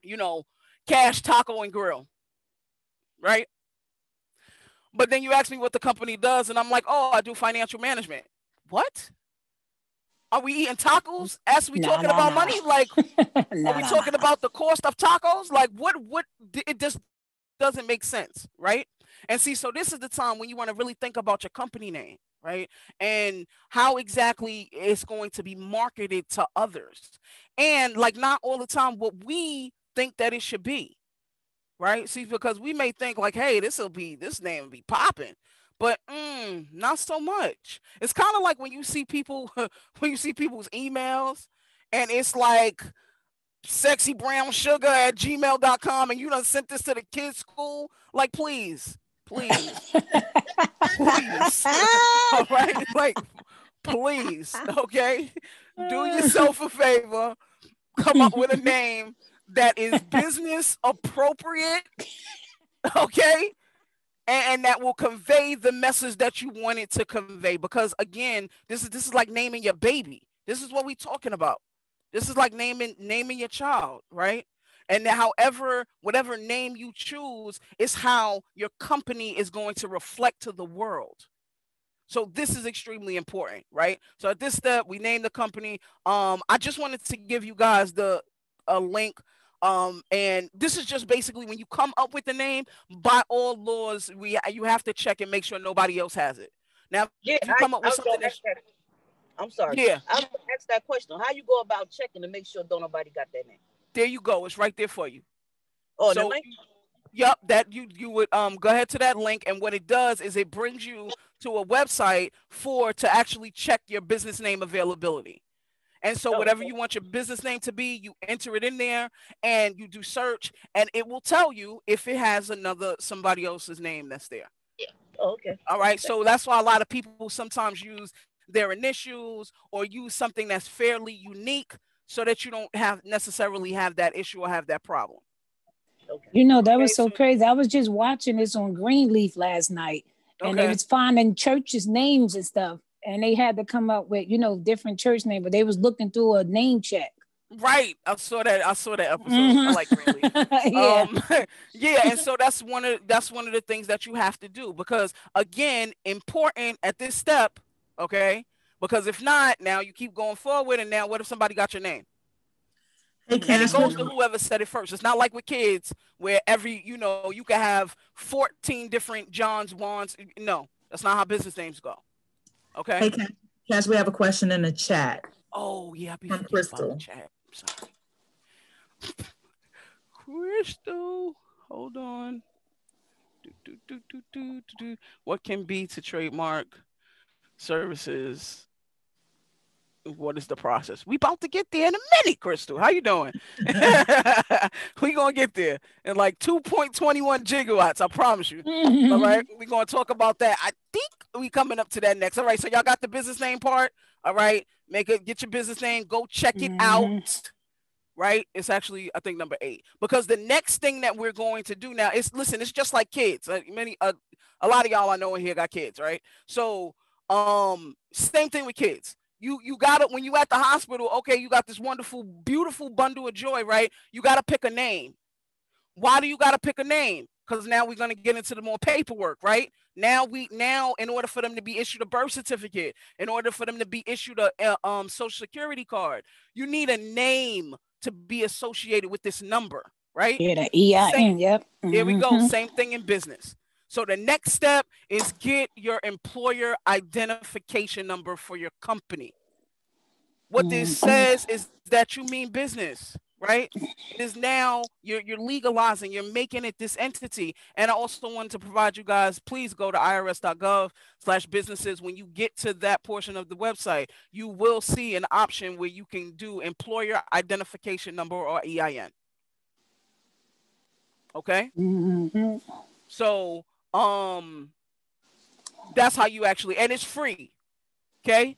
you know, Cash Taco and Grill, right? But then you ask me what the company does, and I'm like, oh, I do financial management. What? Are we eating tacos as we talking about money? Like, are we talking about the cost of tacos? Like, what? It just doesn't make sense, right? And see, so this is the time when you want to really think about your company name, right? And how exactly it's going to be marketed to others. And like, not all the time what we think that it should be, right? See, because we may think like, hey, this name will be popping. But not so much. It's kind of like when you see people, when you see people's emails, and it's like sexybrownsugar@gmail.com, and you done sent this to the kids' school. Like, please, please. All right, like, please, okay. Do yourself a favor. Come up with a name that is business appropriate. Okay. And that will convey the message that you want it to convey. Because again, this is like naming your baby. This is what we're talking about. This is like naming your child, right? And however, whatever name you choose is how your company is going to reflect to the world. So this is extremely important, right? So at this step, we name the company. I just wanted to give you guys a link. And this is just basically when you come up with the name, by all laws, you have to check and make sure nobody else has it. Now, yeah, if you come up with something I'm sorry. Yeah. I'm gonna ask that question. How you go about checking to make sure don't nobody got that name? There you go. It's right there for you. Oh, so, the link? Yep, that you would go ahead to that link, and what it does is it brings you to a website to actually check your business name availability. And so whatever you want your business name to be, you enter it in there and you do search, and it will tell you if it has somebody else's name that's there. Yeah. Oh, okay. All right. So that's why a lot of people sometimes use their initials or use something that's fairly unique so that you don't necessarily have that issue or have that problem. Okay. You know, that was so crazy. I was just watching this on Greenleaf last night, and they was finding churches' names and stuff. And they had to come up with, different church names, but they was looking through a name check. Right. I saw that episode. I like Greenleaf. Yeah. Yeah. And so that's one of the things that you have to do, because again, important at this step. Okay. Because if not, now you keep going forward, and now what if somebody got your name? And it goes to whoever said it first. It's not like with kids where you can have 14 different Johns, Wands. No, that's not how business names go. Okay. Hey, Cass, we have a question in the chat. Oh, yeah. From Crystal. Chat. Sorry. Crystal, hold on. What can be to trademark services? What is the process? We about to get there in a minute, Crystal. How you doing? We gonna get there in like 2.21 gigawatts. I promise you. All right, we gonna talk about that. I think we coming up to that next. All right, so y'all got the business name part. All right, get your business name. Go check it out. Right, it's actually I think number 8, because the next thing that we're going to do now is it's just like kids. A lot of y'all I know in here got kids, right? So same thing with kids. You got it when you at the hospital. Okay, you got this wonderful, beautiful bundle of joy, right? You got to pick a name. Why do you got to pick a name? Because now we're going to get into the more paperwork, right? Now in order for them to be issued a birth certificate, in order for them to be issued a social security card, you need a name to be associated with this number, right? Yeah, the EIN. Yep. There we go. Same thing in business. So the next step is get your employer identification number for your company. What this says is that you mean business, right? It is now you're legalizing, you're making it this entity. And I also wanted to provide you guys, please go to irs.gov/businesses. When you get to that portion of the website, you will see an option where you can do employer identification number or EIN. Okay. So that's how you actually, and it's free. Okay. In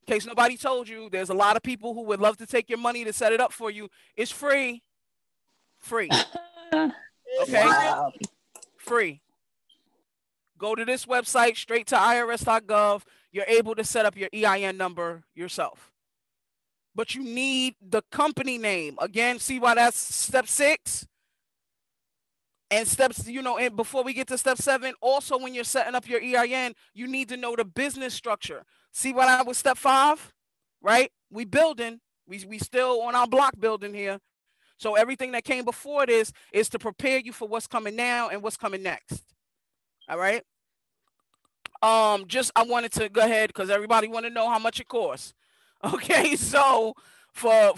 case nobody told you, there's a lot of people who would love to take your money to set it up for you. It's free. Okay. Wow. Free. Go to this website, straight to irs.gov. You're able to set up your EIN number yourself. But you need the company name. Again, see why that's step 6? And steps, and before we get to step 7, also when you're setting up your EIN, you need to know the business structure. See what I was step 5, right? We building, we still on our block building here. So everything that came before this is to prepare you for what's coming now and what's coming next. All right. I wanted to go ahead because everybody want to know how much it costs. Okay, so for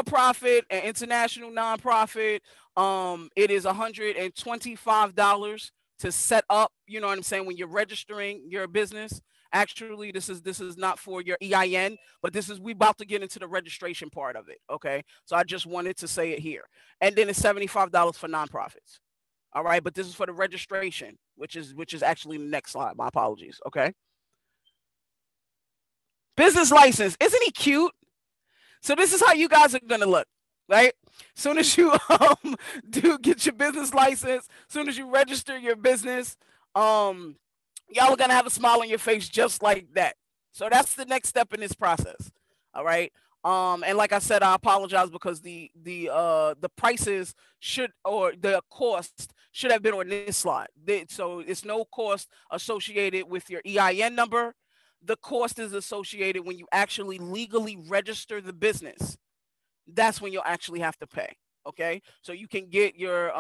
profit and international nonprofit, it is $125 to set up, you know what I'm saying, when you're registering your business. Actually, this is not for your EIN, but we about to get into the registration part of it. Okay, so I just wanted to say it here. And then it's $75 for nonprofits. All right, but this is for the registration, which is actually the next slide. My apologies. Okay. Business license. Isn't he cute? So this is how you guys are gonna look, right? Soon as you do get your business license, soon as you register your business, y'all are gonna have a smile on your face just like that. So that's the next step in this process. All right. And like I said, I apologize because the prices the cost should have been on this slide. So it's no cost associated with your EIN number. The cost is associated when you actually legally register the business. That's when you'll actually have to pay. Okay, so you can get your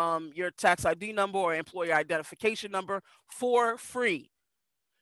tax ID number or employee identification number for free.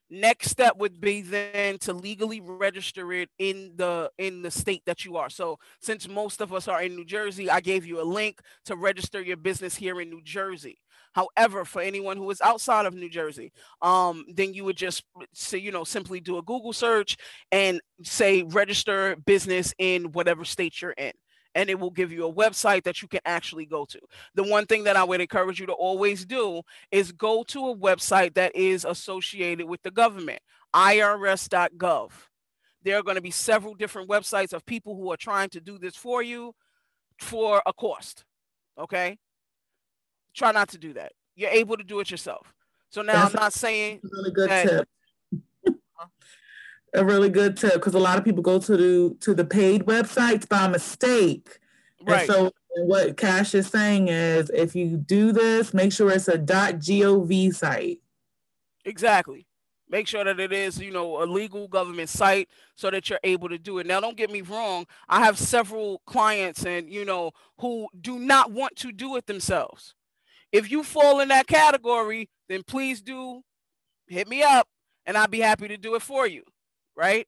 Next step would be then to legally register it in the state that you are. So since most of us are in New Jersey, I gave you a link to register your business here in New Jersey. However, for anyone who is outside of New Jersey, then you would just say, simply do a Google search and say register business in whatever state you're in. And it will give you a website that you can actually go to. The one thing that I would encourage you to always do is go to a website that is associated with the government, irs.gov. There are going to be several different websites of people who are trying to do this for you for a cost. Okay? Try not to do that. You're able to do it yourself. So now I'm not saying really good tip. A really good tip, because a lot of people go to the paid websites by mistake. Right. And so what Cash is saying is, if you do this, make sure it's a .gov site. Exactly. Make sure that it is, a legal government site so that you're able to do it. Now, don't get me wrong. I have several clients and, who do not want to do it themselves. If you fall in that category, then please do hit me up and I'll be happy to do it for you. Right?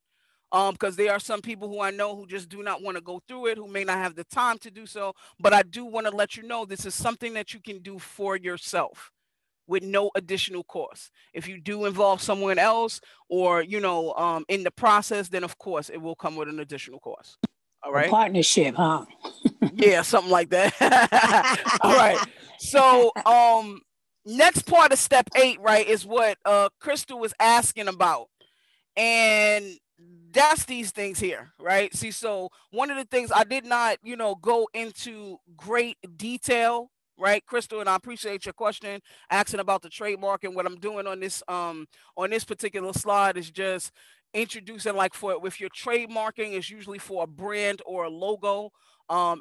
Because there are some people who I know who just do not want to go through it, who may not have the time to do so. But I do want to let you know this is something that you can do for yourself with no additional cost. If you do involve someone else or, in the process, then of course it will come with an additional cost. All right. A partnership, huh? Yeah, something like that. All right. So next part of step 8, right, is what Crystal was asking about. And that's these things here, right? See, so one of the things I did not, go into great detail, right, Crystal, and I appreciate your question asking about the trademark. And what I'm doing on this particular slide is just introducing, like, if you're trademarking, is usually for a brand or a logo.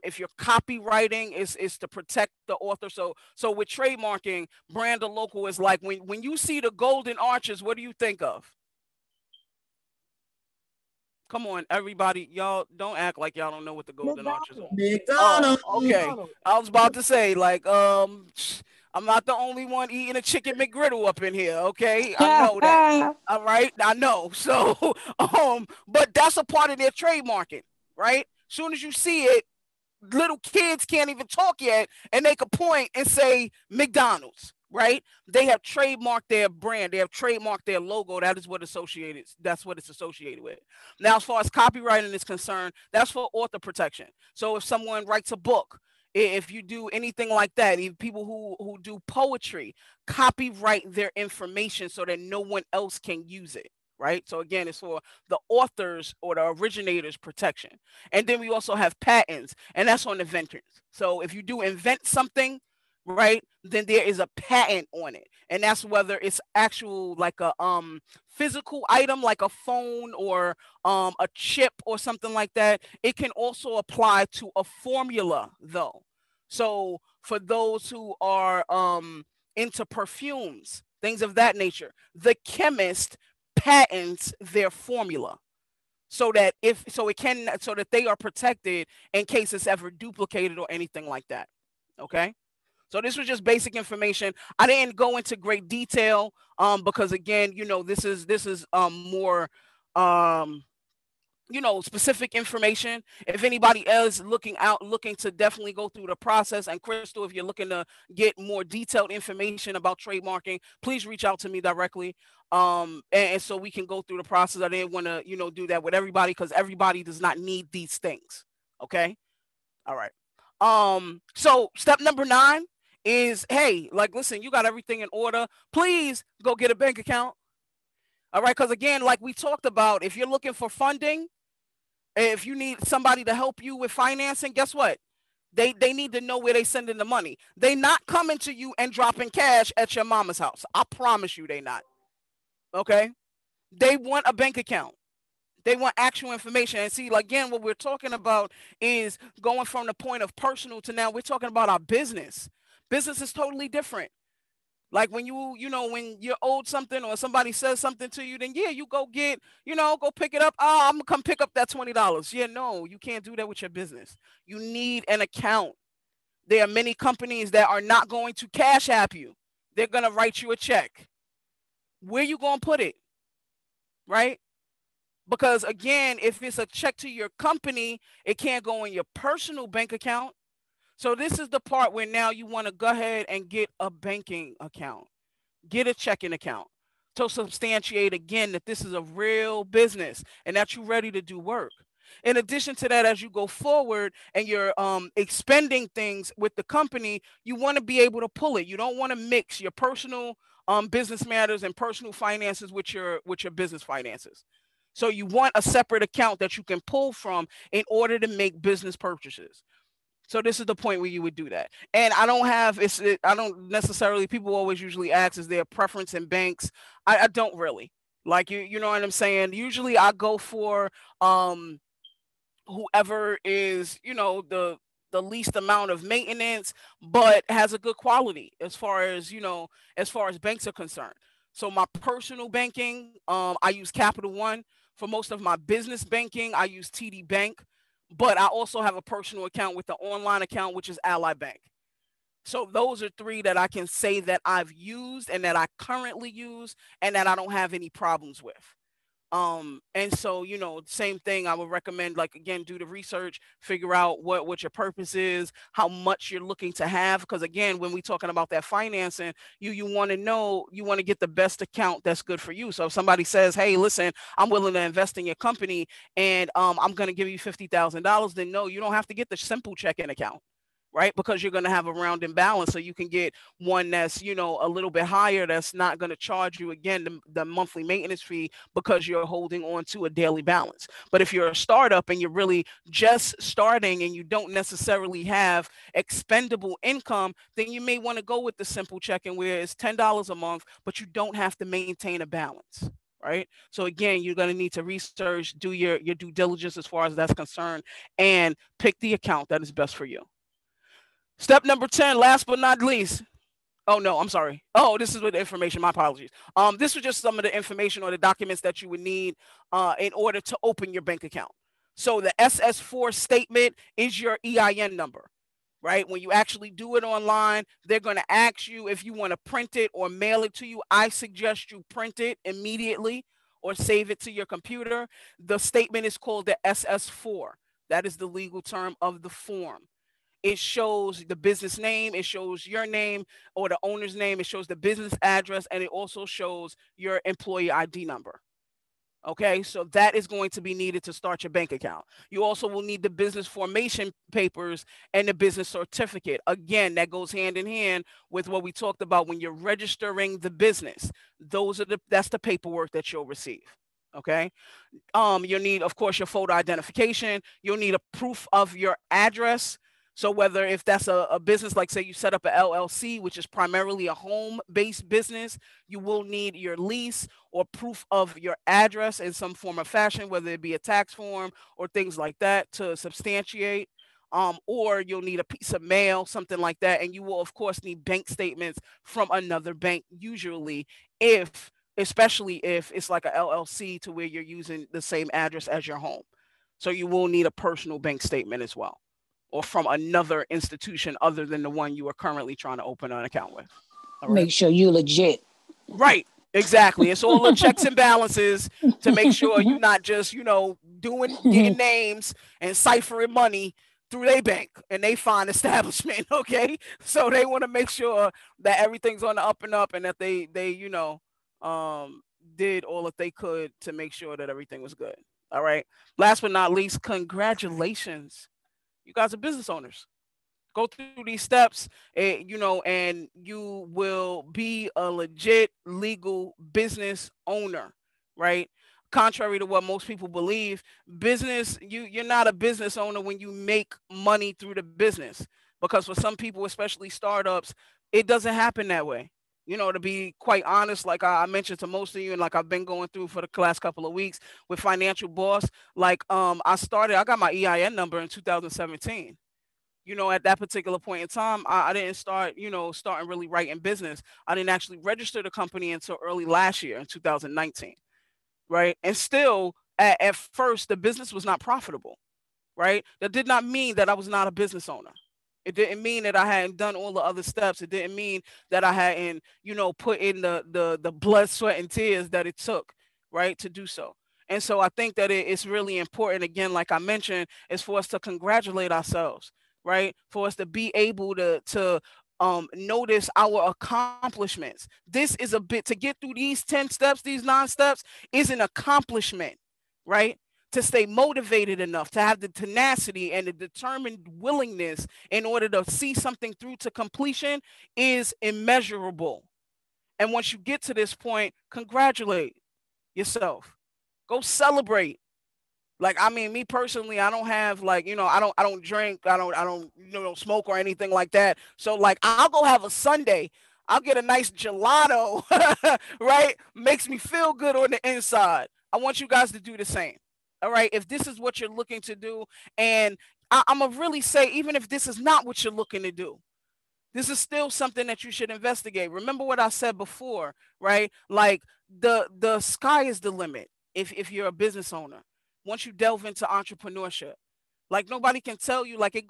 If you're copywriting, is to protect the author. So with trademarking, brand or logo is like when you see the golden arches, what do you think of? Come on, everybody. Y'all don't act like y'all don't know what the golden arches are. McDonald's. Oh, okay. I was about to say, like, I'm not the only one eating a chicken McGriddle up in here, okay? I know that. All right, I know. So, but that's a part of their trademarking, right? Soon as you see it, little kids can't even talk yet, and they could point and say McDonald's. Right? They have trademarked their brand. They have trademarked their logo. That's what it's associated with. Now, as far as copywriting is concerned, that's for author protection. So if someone writes a book, if you do anything like that, if people who do poetry, copyright their information so that no one else can use it. Right? So again, it's for the authors or the originators protection. And then we also have patents, and that's on inventors. So if you do invent something, right, then there is a patent on it, and that's whether it's actual, like a physical item like a phone or a chip or something like that. It can also apply to a formula though. So for those who are into perfumes, things of that nature, the chemist patents their formula so that they are protected in case it's ever duplicated or anything like that. Okay. So this was just basic information. I didn't go into great detail because again, this is more specific information. If anybody else looking to definitely go through the process, and Crystal, if you're looking to get more detailed information about trademarking, please reach out to me directly. And so we can go through the process. I didn't want to, do that with everybody because everybody does not need these things. Okay. All right. So step number 9 is, hey, like, listen, you got everything in order. Please go get a bank account. All right. Because again, like we talked about, if you're looking for funding, if you need somebody to help you with financing, guess what? They need to know where they sending the money. They not coming to you and dropping cash at your mama's house. I promise you they not. Okay. They want a bank account. They want actual information. And see, again, what we're talking about is going from the point of personal to now we're talking about our business. Business is totally different. Like when when you're owed something or somebody says something to you, then yeah, you go get, go pick it up. Oh, I'm gonna come pick up that $20. Yeah, no, you can't do that with your business. You need an account. There are many companies that are not going to cash app you. They're gonna write you a check. Where you gonna put it? Right? Because again, if it's a check to your company, it can't go in your personal bank account. So this is the part where now you want to go ahead and get a banking account, get a checking account to substantiate again that this is a real business and that you're ready to do work. In addition to that, as you go forward and you're expending things with the company, you want to be able to pull it. You don't want to mix your personal business matters and personal finances with your business finances. So you want a separate account that you can pull from in order to make business purchases. So this is the point where you would do that. And I don't necessarily, people always usually ask, is there a preference in banks? I don't really. Like, you know what I'm saying? Usually I go for whoever is, the least amount of maintenance, but has a good quality as far as banks are concerned. So my personal banking, I use Capital One. For most of my business banking, I use TD Bank. But I also have a personal account with the online account, which is Ally Bank. So those are three that I can say that I've used and that I currently use and that I don't have any problems with. And so, same thing, I would recommend, like, again, do the research, figure out what your purpose is, how much you're looking to have. Because again, when we're talking about that financing, you want to know, you want to get the best account that's good for you. So if somebody says, hey, listen, I'm willing to invest in your company and I'm going to give you $50,000, then no, you don't have to get the simple checking account. Right? Because you're going to have a rounding balance. So you can get one that's, a little bit higher, that's not going to charge you, again, the monthly maintenance fee because you're holding on to a daily balance. But if you're a startup and you're really just starting and you don't necessarily have expendable income, then you may want to go with the simple checking where it's $10 a month, but you don't have to maintain a balance. Right? So again, you're going to need to research, do your due diligence as far as that's concerned, and pick the account that is best for you. Step number 10, last but not least. Oh, no, I'm sorry. Oh, this is with the information. My apologies. This was just some of the information or the documents that you would need in order to open your bank account. So the SS4 statement is your EIN number, right? When you actually do it online, they're going to ask you if you want to print it or mail it to you. I suggest you print it immediately or save it to your computer. The statement is called the SS4. That is the legal term of the form. It shows the business name, it shows your name or the owner's name, it shows the business address, and it also shows your employee ID number. Okay, so that is going to be needed to start your bank account. You also will need the business formation papers and the business certificate. Again, that goes hand in hand with what we talked about when you're registering the business. That's the paperwork that you'll receive. Okay, you'll need, of course, your photo identification. You'll need a proof of your address. So whether if that's a business, like say you set up an LLC, which is primarily a home-based business, you will need your lease or proof of your address in some form or fashion, whether it be a tax form or things like that to substantiate. Or you'll need a piece of mail, something like that. And you will, of course, need bank statements from another bank, usually, especially if it's like a LLC to where you're using the same address as your home. So you will need a personal bank statement as well, or from another institution other than the one you are currently trying to open an account with. Right? Make sure you're legit. Right. Exactly. It's all the checks and balances to make sure you're not just, getting names and ciphering money through their bank and they fine establishment. Okay. So they want to make sure that everything's on the up and up and that they did all that they could to make sure that everything was good. All right. Last but not least, congratulations. You guys are business owners. Go through these steps, and you will be a legit legal business owner, right? Contrary to what most people believe, business, you're not a business owner when you make money through the business, because for some people, especially startups, it doesn't happen that way. To be quite honest, like I mentioned to most of you, and like I've been going through for the last couple of weeks with Financial Boss, like I got my EIN number in 2017. at that particular point in time, I didn't start, starting really right in business. I didn't actually register the company until early last year in 2019, right? And still, at first, the business was not profitable, right? That did not mean that I was not a business owner. It didn't mean that I hadn't done all the other steps. It didn't mean that I hadn't, put in the blood, sweat, and tears that it took, right, to do so. And so I think that it's really important, again, like I mentioned, is for us to congratulate ourselves, right? For us to be able to notice our accomplishments. This is a bit, to get through these 10 steps, these 9 steps is an accomplishment, right? To stay motivated enough, to have the tenacity and the determined willingness in order to see something through to completion is immeasurable. And once you get to this point, congratulate yourself. Go celebrate. Like, I mean, me personally, I don't have like, I don't drink, I don't smoke or anything like that. So like, I'll go have a Sunday. I'll get a nice gelato, right? Makes me feel good on the inside. I want you guys to do the same. All right. If this is what you're looking to do, and I'm going to really say, even if this is not what you're looking to do, this is still something that you should investigate. Remember what I said before, right? Like the sky is the limit if you're a business owner. Once you delve into entrepreneurship, like nobody can tell you, like the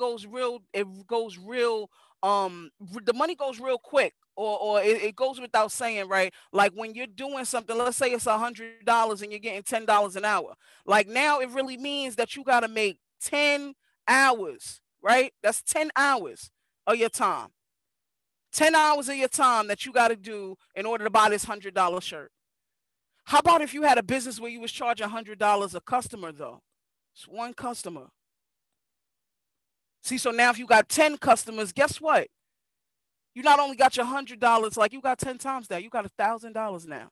money goes real quick, or it goes without saying, right? Like when you're doing something, let's say it's $100 and you're getting $10 an hour. Like now it really means that you got to make 10 hours, right? That's 10 hours of your time. 10 hours of your time that you got to do in order to buy this $100 shirt. How about if you had a business where you was charging $100 a customer though? It's one customer. See, so now if you got 10 customers, guess what? You not only got your $100, like you got 10 times that. You got $1,000 now.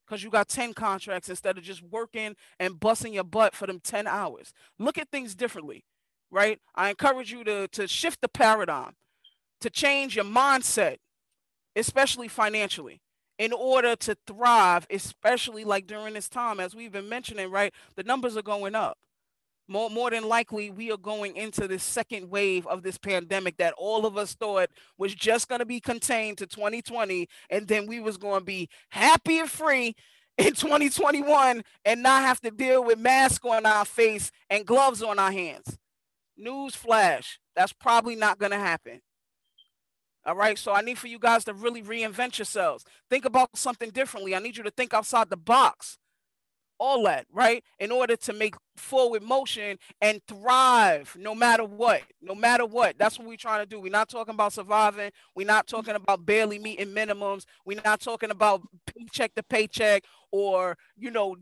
Because you got 10 contracts instead of just working and busting your butt for them 10 hours. Look at things differently, right? I encourage you to shift the paradigm, to change your mindset, especially financially, in order to thrive, especially like during this time, as we've been mentioning, right? The numbers are going up. More than likely, we are going into this second wave of this pandemic that all of us thought was just going to be contained to 2020, and then we was going to be happy and free in 2021 and not have to deal with masks on our face and gloves on our hands. News flash, that's probably not going to happen. All right, so I need for you guys to really reinvent yourselves. Think about something differently. I need you to think outside the box. All that, right? In order to make forward motion and thrive no matter what. No matter what. That's what we're trying to do. We're not talking about surviving. We're not talking about barely meeting minimums. We're not talking about paycheck to paycheck or,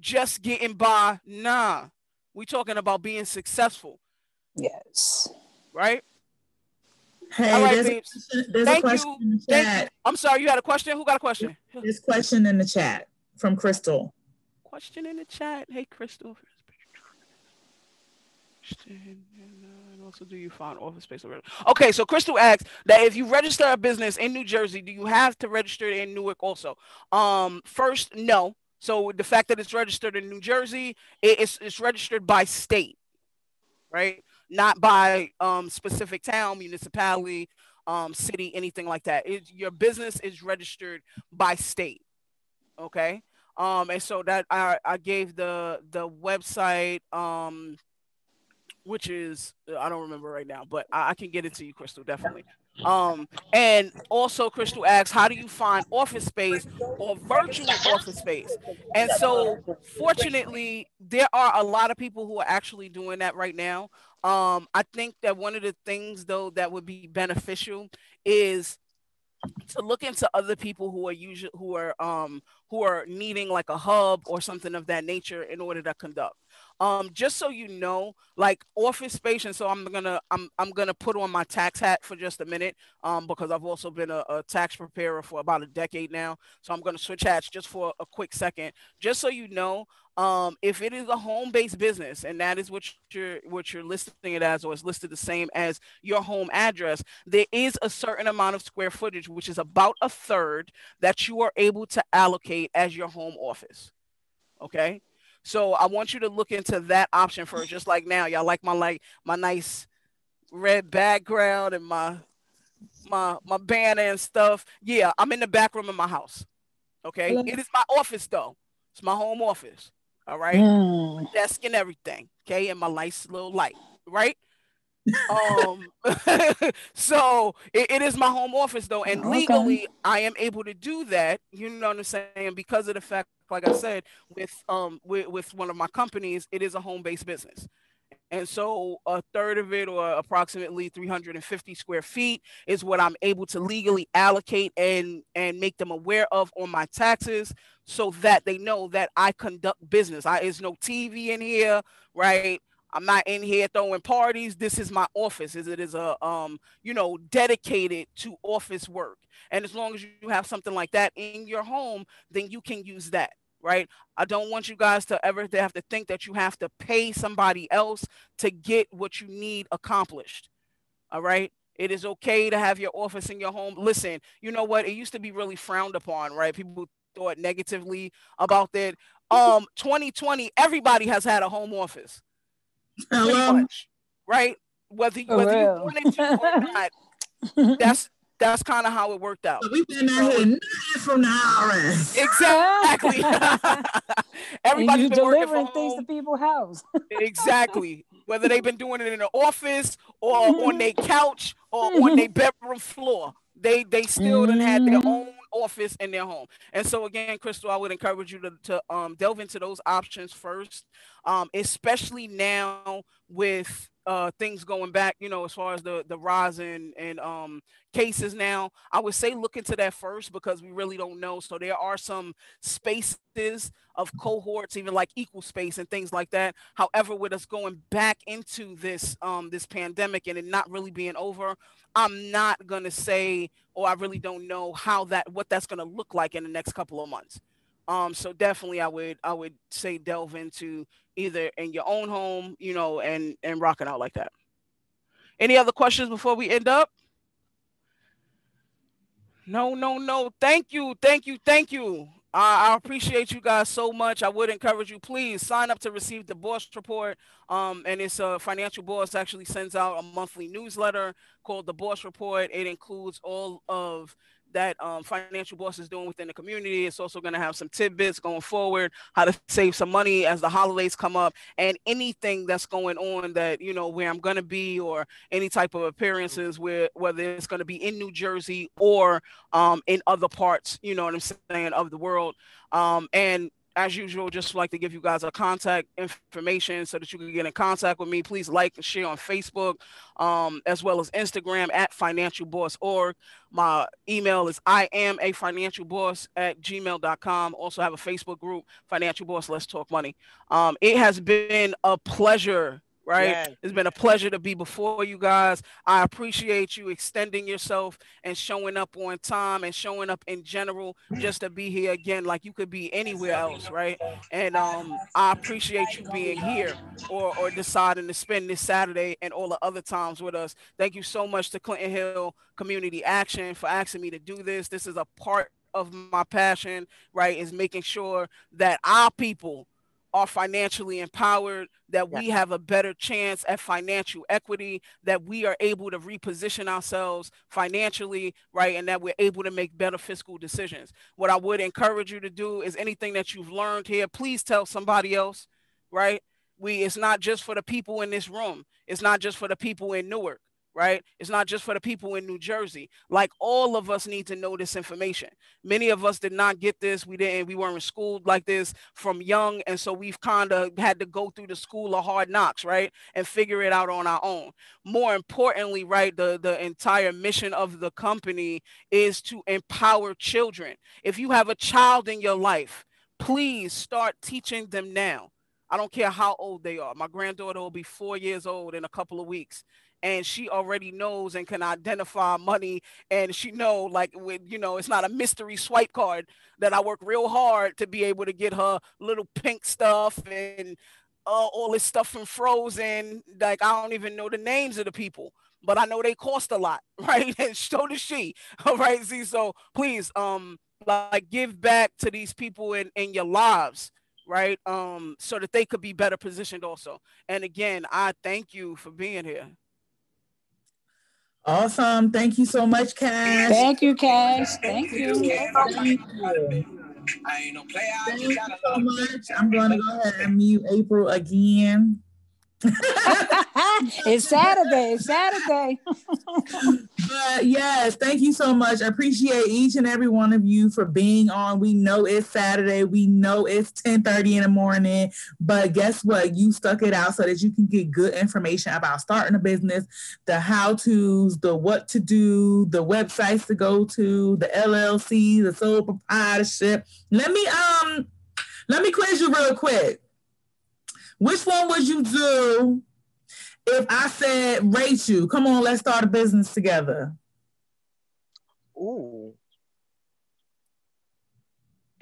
just getting by. Nah. We're talking about being successful. Yes. Right? Hey, all right, there's a question in the chat. I'm sorry, you had a question? Who got a question? There's a question in the chat from Crystal. Question in the chat. Hey, Crystal. And also, do you find office space? Okay, so Crystal asks that if you register a business in New Jersey, do you have to register in Newark also? First, no. So the fact that it's registered in New Jersey, it's registered by state, right? Not by specific town, municipality, city, anything like that. Your business is registered by state. Okay. And so that I gave the website, which is, I don't remember right now, but I can get it to you, Crystal, definitely. And also Crystal asks, how do you find office space or virtual office space? And so fortunately, there are a lot of people who are actually doing that right now. I think that one of the things though that would be beneficial is to look into other people who are needing like a hub or something of that nature in order to conduct. Just so you know, like office space, and so I'm gonna put on my tax hat for just a minute, because I've also been a tax preparer for about a decade now. So I'm gonna switch hats just for a quick second, just so you know. If it is a home-based business and that is what you're listing it as, or it's listed the same as your home address, there is a certain amount of square footage, which is about a third, that you are able to allocate as your home office. Okay. So I want you to look into that option first. Just like now, y'all like my nice red background and my banner and stuff. Yeah, I'm in the back room of my house. Okay. Hello. It is my office though. It's my home office. All right. Desk and everything. Okay. And my nice little light. Right. Um so it is my home office though. And legally I am able to do that. You know what I'm saying? Because of the fact, like I said, with one of my companies, it is a home-based business. And so a third of it, or approximately 350 square feet, is what I'm able to legally allocate and make them aware of on my taxes, so that they know that I conduct business. There's no TV in here, right? I'm not in here throwing parties. This is my office. It is a dedicated to office work. And as long as you have something like that in your home, then you can use that. Right. I don't want you guys to ever have to think that you have to pay somebody else to get what you need accomplished. All right. It is okay to have your office in your home. Listen, you know what? It used to be really frowned upon, right? People thought negatively about that. 2020, everybody has had a home office. Pretty much, right? Whether you wanted to or not, that's kind of how it worked out. So we've been out here nothing from the IRS. Exactly. Everybody's been delivering things to people's house. Exactly. Whether they've been doing it in the office or on their couch or on their bedroom floor, they still done had their own office in their home. And so again, Crystal, I would encourage you to delve into those options first, especially now with things going back, as far as the rise in cases now. I would say look into that first, because we really don't know. So there are some spaces of cohorts, even like equal space and things like that. However, with us going back into this pandemic and it not really being over, I'm not gonna say, or I really don't know what that's gonna look like in the next couple of months. So definitely I would say delve into either in your own home, and rock it out like that. Any other questions before we end up? No. Thank you. I appreciate you guys so much. I would encourage you, please sign up to receive the Boss Report. And it's Financial Boss actually sends out a monthly newsletter called the Boss Report. It includes all of that Financial Boss is doing within the community. It's also going to have some tidbits going forward, how to save some money as the holidays come up, and anything that's going on that, where I'm going to be, or any type of appearances whether it's going to be in New Jersey or in other parts, you know what I'm saying, of the world. And as usual, just like to give you guys a contact information so that you can get in contact with me. Please like and share on Facebook, as well as Instagram at financialboss.org. My email is iamafinancialboss@gmail.com. Also have a Facebook group, Financial Boss Let's Talk Money. It has been a pleasure. Right. Yes. It's been a pleasure to be before you guys. I appreciate you extending yourself and showing up on time and showing up in general just to be here again, like you could be anywhere else. Right. And I appreciate you being here or deciding to spend this Saturday and all the other times with us. Thank you so much to Clinton Hill Community Action for asking me to do this. This is a part of my passion, right, is making sure that our people are financially empowered, that we have a better chance at financial equity, that we are able to reposition ourselves financially, right, and that we're able to make better fiscal decisions. What I would encourage you to do is anything that you've learned here, please tell somebody else, right? It's not just for the people in this room. It's not just for the people in Newark. Right? It's not just for the people in New Jersey. Like, all of us need to know this information. Many of us did not get this. We weren't schooled like this from young. And so we've kind of had to go through the school of hard knocks, right? And figure it out on our own. More importantly, right, the entire mission of the company is to empower children. If you have a child in your life, please start teaching them now. I don't care how old they are. My granddaughter will be 4 years old in a couple of weeks. And she already knows and can identify money. And she it's not a mystery swipe card, that I work real hard to be able to get her little pink stuff and all this stuff from Frozen. Like, I don't even know the names of the people, but I know they cost a lot, right? And so does she. All right. See, so please, give back to these people in your lives, right? So that they could be better positioned also. And again, I thank you for being here. Awesome. Thank you so much, Cash. Thank you, Cash. Thank you. Thank you so much. I'm going to go ahead and mute April again. It's Saturday. It's Saturday. But yes, thank you so much. I appreciate each and every one of you for being on. We know it's Saturday. We know it's 10:30 in the morning. But guess what? You stuck it out so that you can get good information about starting a business, the how-tos, the what to do, the websites to go to, the LLC, the sole proprietorship. Let me quiz you real quick. Which one would you do if I said rate you? Come on, let's start a business together. Ooh.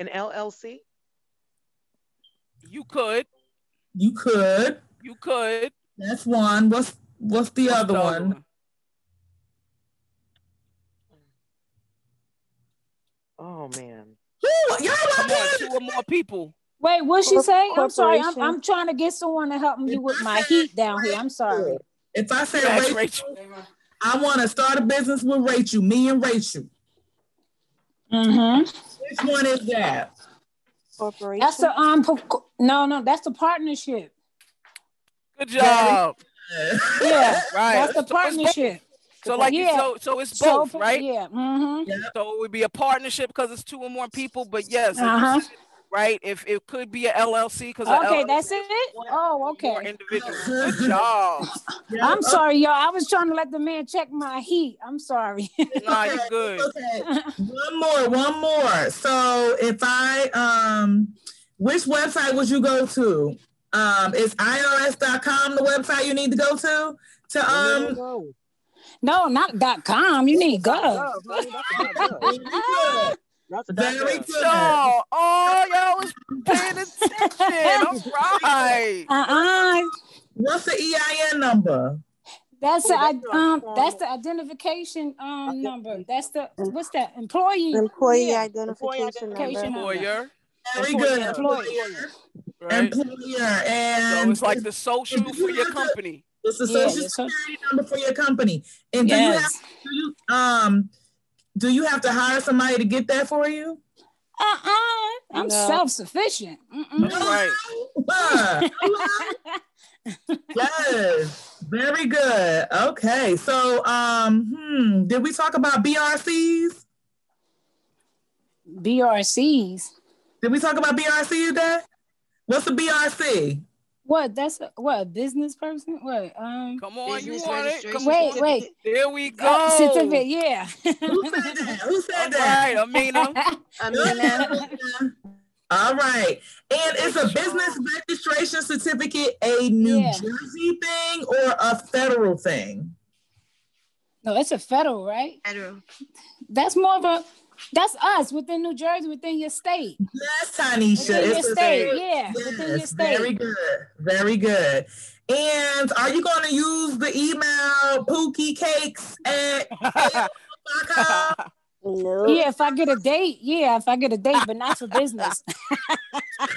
An LLC? You could. You could. You could. That's one. What's the other one? Oh man. Ooh, y'all Come on, 2 or more people. Wait, what'd she say? I'm sorry. I'm trying to get someone to help me with my heat down here. I'm sorry. If I said Rachel, I want to start a business with Rachel, me and Rachel. Mm-hmm. Which one is that? Corporation. That's the no, that's the partnership. Good job. Yeah, right. That's the partnership. So like so it's both, right? Yeah. Mm-hmm. So it would be a partnership because it's 2 or more people, but yes, right? If it could be a LLC because that's it. Oh, okay. More individuals. Good job. I'm sorry, y'all. I was trying to let the man check my heat. I'm sorry. Nah, you good. Okay. One more. So if I which website would you go to? Is IRS.com the website you need to go to? No, not .com. You need Gov. Very good. Oh, y'all was paying attention. All right. What's the EIN number? That's the identification number. That's the what's that? Employee identification number. Employer. Very good. Employer. Right. Employer. And so it's like the social for your company. It's the social security number for your company. And do you have to hire somebody to get that for you? I'm self-sufficient. Right. Yes. Very good. Okay. So did we talk about BRCs? BRCs. Did we talk about BRC today? What's a BRC? What? That's a business person? What? Come on, you want it? Wait. There we go. Certificate, yeah. Who said that? All right, Amina. All right. And is a business registration certificate a New Jersey thing or a federal thing? No, it's a federal, right? Federal. That's more of that's us within New Jersey, within your state. Yes, Tanisha. Within your state, within your state. Very good. Very good. And are you going to use the email pookiecakes@gmail.com? No. Yeah, if I get a date. Yeah, if I get a date, but not for business. All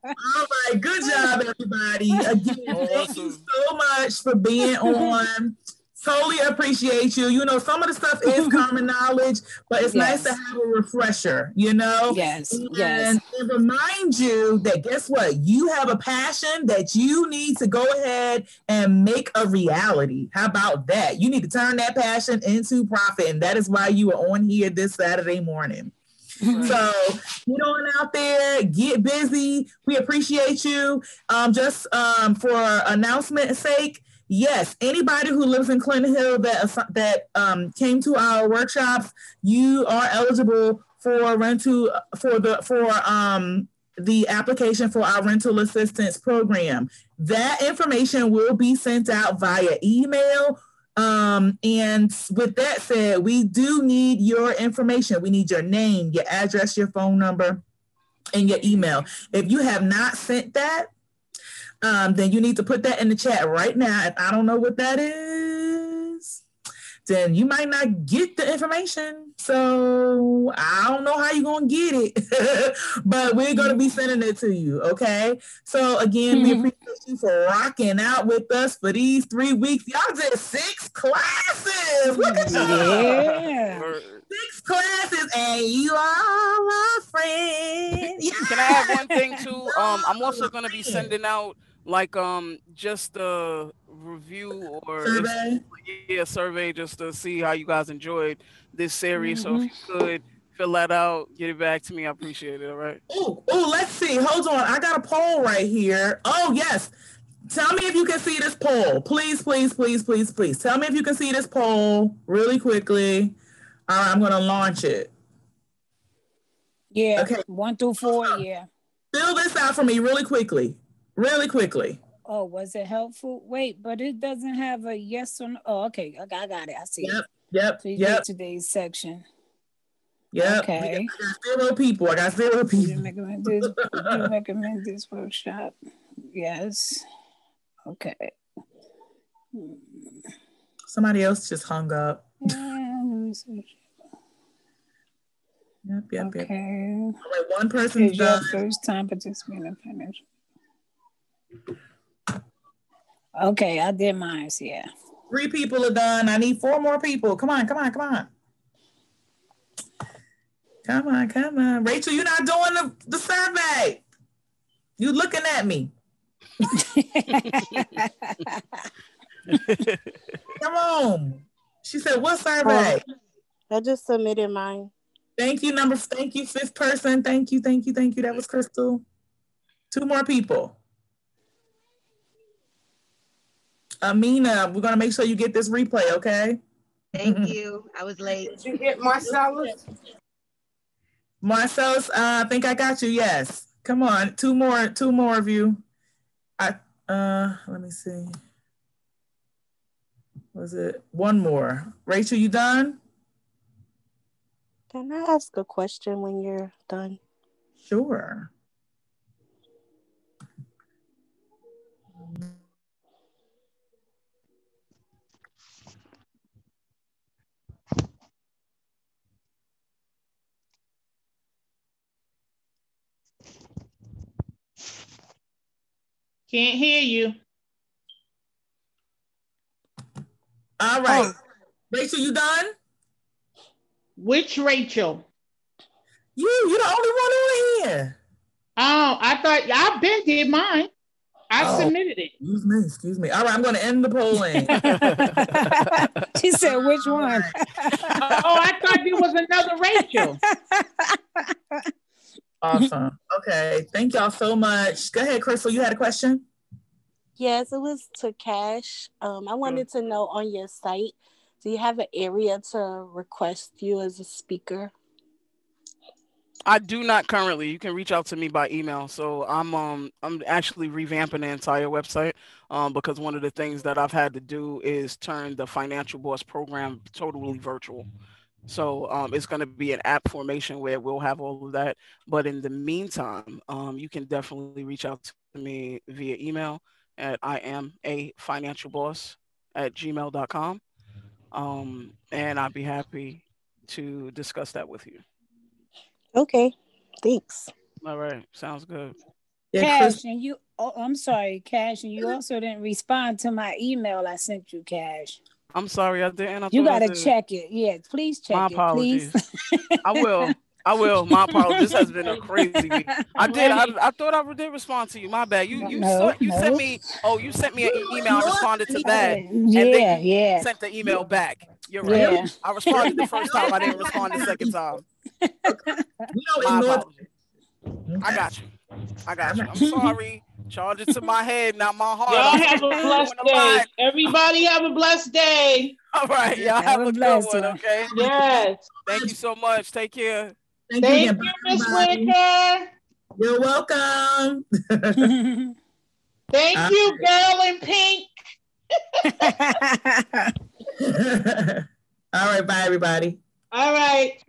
right. Good job, everybody. Again, thank you so much for being on. Totally appreciate you. You know, some of the stuff is common knowledge, but it's nice to have a refresher, you know? Yes, and remind you that guess what? You have a passion that you need to go ahead and make a reality. How about that? You need to turn that passion into profit, and that is why you are on here this Saturday morning. So get on out there, get busy. We appreciate you. Just for announcement's sake, yes, anybody who lives in Clinton Hill that came to our workshops, you are eligible for the application for our rental assistance program. That information will be sent out via email. And with that said, we do need your information. We need your name, your address, your phone number, and your email. If you have not sent that, then you need to put that in the chat right now. If I don't know what that is, then you might not get the information. So I don't know how you're going to get it, but we're going to be sending it to you, okay? So again, we appreciate you for rocking out with us for these 3 weeks. Y'all did 6 classes. Look at Yeah. 6 classes, and you are my friend. Yeah. Can I have one thing too? I'm also going to be sending out like just a review or survey just to see how you guys enjoyed this series. So if you could fill that out, get it back to me, I appreciate it. All right. Oh, let's see. Hold on, I got a poll right here. Oh yes, tell me if you can see this poll, please, please, please, please, please. Tell me if you can see this poll really quickly. All right, I'm gonna launch it. Yeah. Okay. 1 through 4. Yeah. Fill this out for me really quickly. Really quickly. Oh, was it helpful? Wait, but it doesn't have a yes or no. Oh, okay. I got it. I see it. Yep. So you get today's section. Yep. Okay. I got 0 people. You recommend this workshop? Yes. Okay. Somebody else just hung up. Yep. Okay. All right, one person's done. First time participating in financial. Okay, I did mine. Yeah. 3 people are done. I need 4 more people. Come on. Come on. Rachel, you're not doing the survey. You looking at me. Come on. She said, what survey? I just submitted mine. Thank you, 5th person. Thank you. That was Crystal. 2 more people. Amina, we're going to make sure you get this replay, okay? Thank you. I was late. Did you get Marcellus? Marcellus, I think I got you, yes. Come on, 2 more of you. Let me see. Was it 1 more? Rachel, you done? Can I ask a question when you're done? Sure. Can't hear you. All right. Rachel, you done? Which Rachel? You're the only one on here. Oh, I thought I been did mine. I submitted it. Excuse me. All right, I'm going to end the polling. She said, which one? I thought there was another Rachel. Awesome. Okay. Thank y'all so much. Go ahead, Crystal. You had a question? Yes, it was to Cash. I wanted to know, on your site, do you have an area to request you as a speaker? I do not currently. You can reach out to me by email. So I'm actually revamping the entire website because one of the things that I've had to do is turn the Financial Boss program totally virtual. So it's going to be an app formation where we'll have all of that. But in the meantime, you can definitely reach out to me via email at iamafinancialboss@gmail.com. And I'd be happy to discuss that with you. Okay, thanks. All right, sounds good. Cash, and you, I'm sorry, Cash, and you also didn't respond to my email I sent you, Cash. I'm sorry, I didn't. You got to check it. Yeah, please check it. My apologies. Please. I will. My apologies. This has been a crazy week. I thought I did respond to you. My bad. You sent me. Oh, you sent me an email. I responded to that. And then you sent the email back. You're right. Yeah. I responded the first time. I didn't respond the second time. My apologies. I got you. I'm sorry. Charge it to my head, not my heart. Y'all have a blessed day. Everybody have a blessed day. All right. Y'all have a good one, okay? Yes. Thank you so much. Take care. Thank you, Miss Winter. You're welcome. Thank you, girl in pink. All right. Bye, everybody. All right.